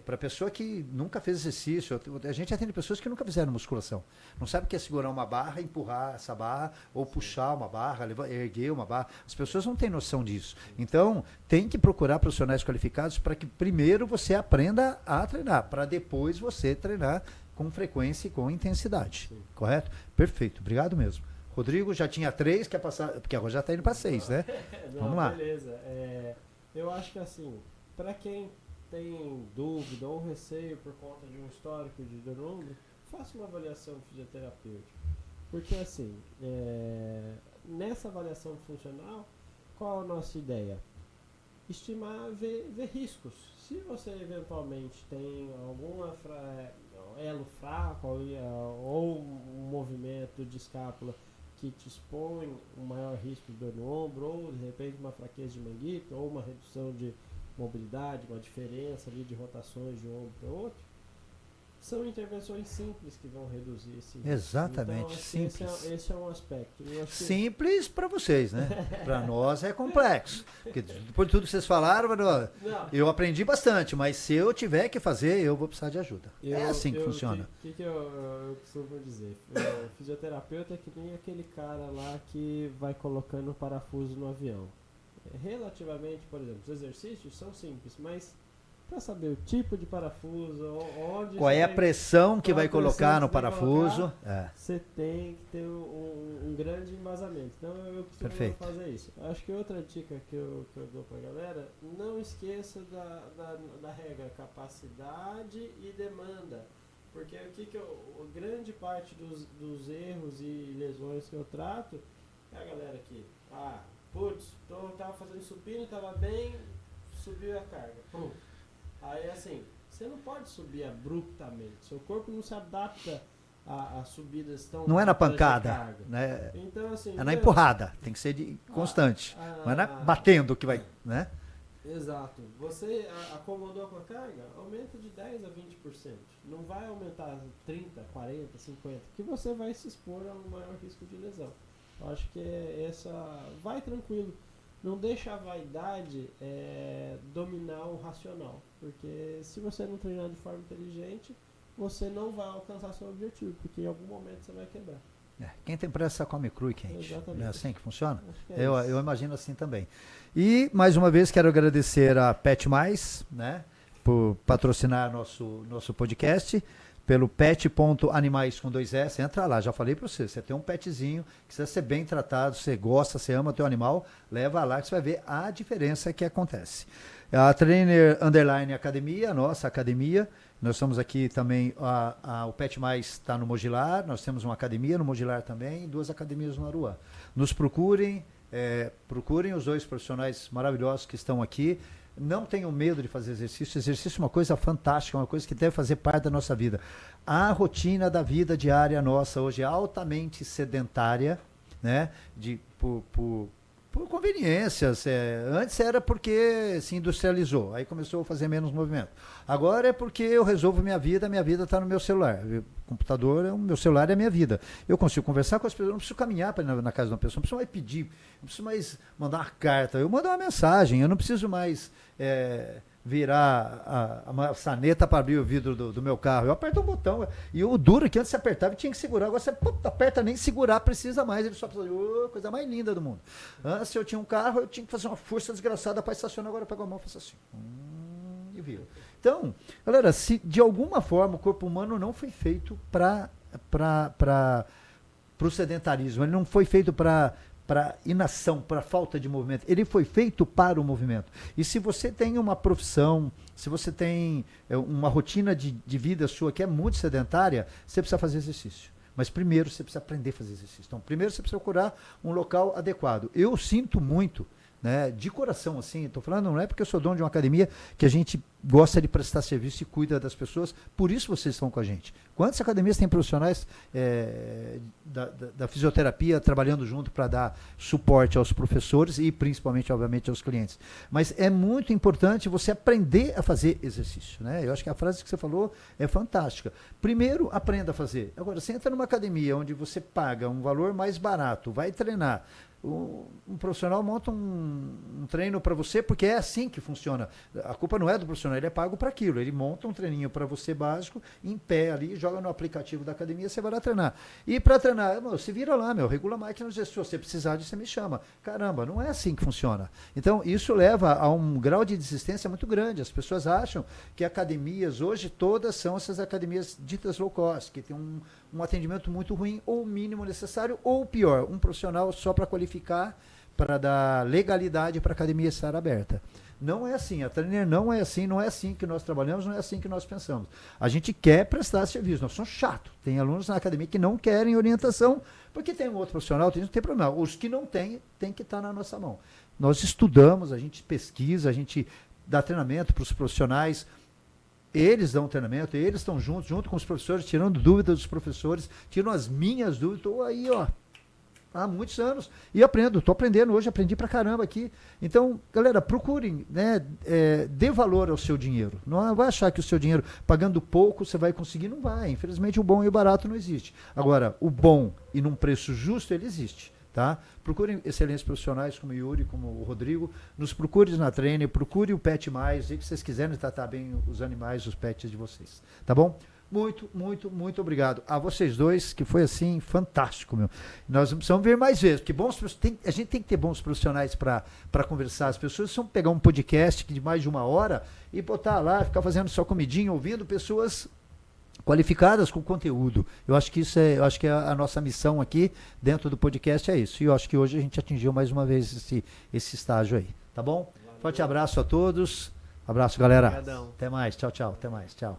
A: Para pessoa que nunca fez exercício, a gente atende pessoas que nunca fizeram musculação. Não sabe o que é segurar uma barra, empurrar essa barra, ou puxar uma barra, erguer uma barra. As pessoas não têm noção disso. Então, tem que procurar profissionais qualificados para que primeiro você aprenda a treinar, para depois você treinar com frequência e com intensidade. Sim. Correto? Perfeito. Obrigado mesmo. Rodrigo já tinha 3, quer passar, porque agora já está indo para 6, né?
C: Não,
A: vamos lá.
C: Beleza. Eu acho que assim, para quem tem dúvida ou receio por conta de um histórico de dor no ombro, faça uma avaliação fisioterapêutica. Porque assim, nessa avaliação funcional, qual a nossa ideia? Estimar, ver riscos. Se você eventualmente tem algum elo fraco ou um movimento de escápula que te expõe um maior risco de dor no ombro, ou de repente uma fraqueza de manguito, ou uma redução de mobilidade, uma diferença ali de rotações de um ombro para outro, são intervenções simples que vão reduzir esse risco.
A: Exatamente,
C: então, assim,
A: simples.
C: Esse é um aspecto.
A: Simples para vocês, né? Para nós é complexo. Porque depois de tudo que vocês falaram, eu aprendi bastante, mas se eu tiver que fazer, eu vou precisar de ajuda. É assim que funciona.
C: O que eu costumo dizer? O fisioterapeuta é que nem aquele cara lá que vai colocando parafuso no avião. Relativamente, por exemplo, os exercícios são simples, mas para saber o tipo de parafuso, onde
A: qual é a pressão que vai colocar no parafuso,
C: você tem que ter um grande embasamento. Então eu costumo fazer isso. Acho que outra dica que eu dou para a galera, não esqueça da regra capacidade e demanda. Porque grande parte dos erros e lesões que eu trato é a galera que, tava fazendo supino, tava bem, subiu a carga. Pum. Aí assim, você não pode subir abruptamente, seu corpo não se adapta a subidas tão...
A: Não é na pancada, né?
C: Então, assim,
A: é na empurrada, tem que ser constante, não é batendo que vai, né?
C: Exato. Você acomodou com a carga, aumenta de 10% a 20%. Não vai aumentar 30%, 40%, 50%, que você vai se expor a um maior risco de lesão. Eu acho que vai tranquilo. não deixa a vaidade dominar o racional. Porque se você não treinar de forma inteligente, você não vai alcançar seu objetivo, porque em algum momento você vai quebrar.
A: Quem tem pressa come cru e quente.
C: Exatamente.
A: Não é assim que funciona?
C: Que
A: eu imagino assim também. E, mais uma vez, quero agradecer a Pet Mais, né, por patrocinar nosso podcast, pelo pet.animais com 2S. Entra lá, já falei para você tem um petzinho, que precisa ser bem tratado, você gosta, você ama teu animal, leva lá que você vai ver a diferença que acontece. A Trainer Underline Academia, nossa academia, nós estamos aqui também, o Pet Mais está no Mogilar, nós temos uma academia no Mogilar também, 2 academias no Aruã. Nos procurem os 2 profissionais maravilhosos que estão aqui. Não tenham medo de fazer exercício. Exercício é uma coisa fantástica, uma coisa que deve fazer parte da nossa vida. A rotina da vida diária nossa hoje é altamente sedentária, né? Por conveniências. Antes era porque se industrializou, aí começou a fazer menos movimento. Agora é porque eu resolvo minha vida está no meu celular. O computador, o meu celular é a minha vida. Eu consigo conversar com as pessoas, não preciso caminhar para ir na casa de uma pessoa, não preciso mais pedir, não preciso mais mandar uma carta, eu mando uma mensagem, eu não preciso mais virar a maçaneta para abrir o vidro do meu carro. Eu aperto um botão. E o duro que antes você apertava e tinha que segurar. Agora você aperta, nem segurar precisa mais. Ele só precisa. Coisa mais linda do mundo. Antes, se eu tinha um carro, eu tinha que fazer uma força desgraçada para estacionar. Agora eu pego a mão e faço assim. E viro. Então, galera, se de alguma forma o corpo humano não foi feito para o sedentarismo, ele não foi feito para inação, para falta de movimento. Ele foi feito para o movimento. E se você tem uma profissão, se você tem uma rotina de vida sua que é muito sedentária, você precisa fazer exercício. Mas primeiro você precisa aprender a fazer exercício. Então, primeiro você precisa procurar um local adequado. Eu sinto muito, né, de coração, assim, estou falando, não é porque eu sou dono de uma academia que a gente gosta de prestar serviço e cuida das pessoas, por isso vocês estão com a gente. Quantas academias têm profissionais da fisioterapia trabalhando junto para dar suporte aos professores e principalmente, obviamente, aos clientes? Mas é muito importante você aprender a fazer exercício, né? Eu acho que a frase que você falou é fantástica. Primeiro, aprenda a fazer. Agora, você entra numa academia onde você paga um valor mais barato, vai treinar, um profissional monta um treino para você, porque é assim que funciona. A culpa não é do profissional, ele é pago para aquilo. Ele monta um treininho para você básico, em pé ali, joga no aplicativo da academia, você vai lá treinar. E para treinar, se vira lá, regula a máquina, se você precisar disso, você me chama. Caramba, não é assim que funciona. Então, isso leva a um grau de desistência muito grande. As pessoas acham que academias, hoje, todas são essas academias ditas low cost, que tem um atendimento muito ruim, ou o mínimo necessário, ou pior, um profissional só para qualificar, para dar legalidade para a academia estar aberta. Não é assim, a Trainer não é assim que nós trabalhamos, não é assim que nós pensamos. A gente quer prestar serviço, nós somos chatos. Tem alunos na academia que não querem orientação, porque tem um outro profissional, não tem problema. Os que não têm, tem que estar na nossa mão. Nós estudamos, a gente pesquisa, a gente dá treinamento para os profissionais. Eles dão treinamento, eles estão junto com os professores, tirando dúvidas dos professores, tiram as minhas dúvidas. Estou aí, há muitos anos e estou aprendendo hoje, aprendi pra caramba aqui. Então, galera, procurem, né, dê valor ao seu dinheiro. Não vai achar que o seu dinheiro, pagando pouco, você vai conseguir, não vai. Infelizmente, o bom e o barato não existe. Agora, o bom e num preço justo, ele existe. Tá? Procurem excelentes profissionais como o Yuri, como o Rodrigo, nos procure na Trainer, procure o Pet Mais, e que vocês quiserem tratar bem os animais, os pets de vocês, tá bom? Muito, muito, muito obrigado a vocês dois, que foi assim, fantástico, meu. Nós precisamos ver mais vezes, porque a gente tem que ter bons profissionais para conversar. As pessoas precisam pegar um podcast de mais de 1 hora e botar lá, ficar fazendo só comidinha, ouvindo pessoas qualificadas com conteúdo. Eu acho que a nossa missão aqui dentro do podcast é isso. E eu acho que hoje a gente atingiu mais uma vez esse estágio aí. Tá bom? Valeu. Forte abraço a todos. Abraço, galera.
B: Obrigadão.
A: Até mais. Tchau, tchau. Até mais. Tchau.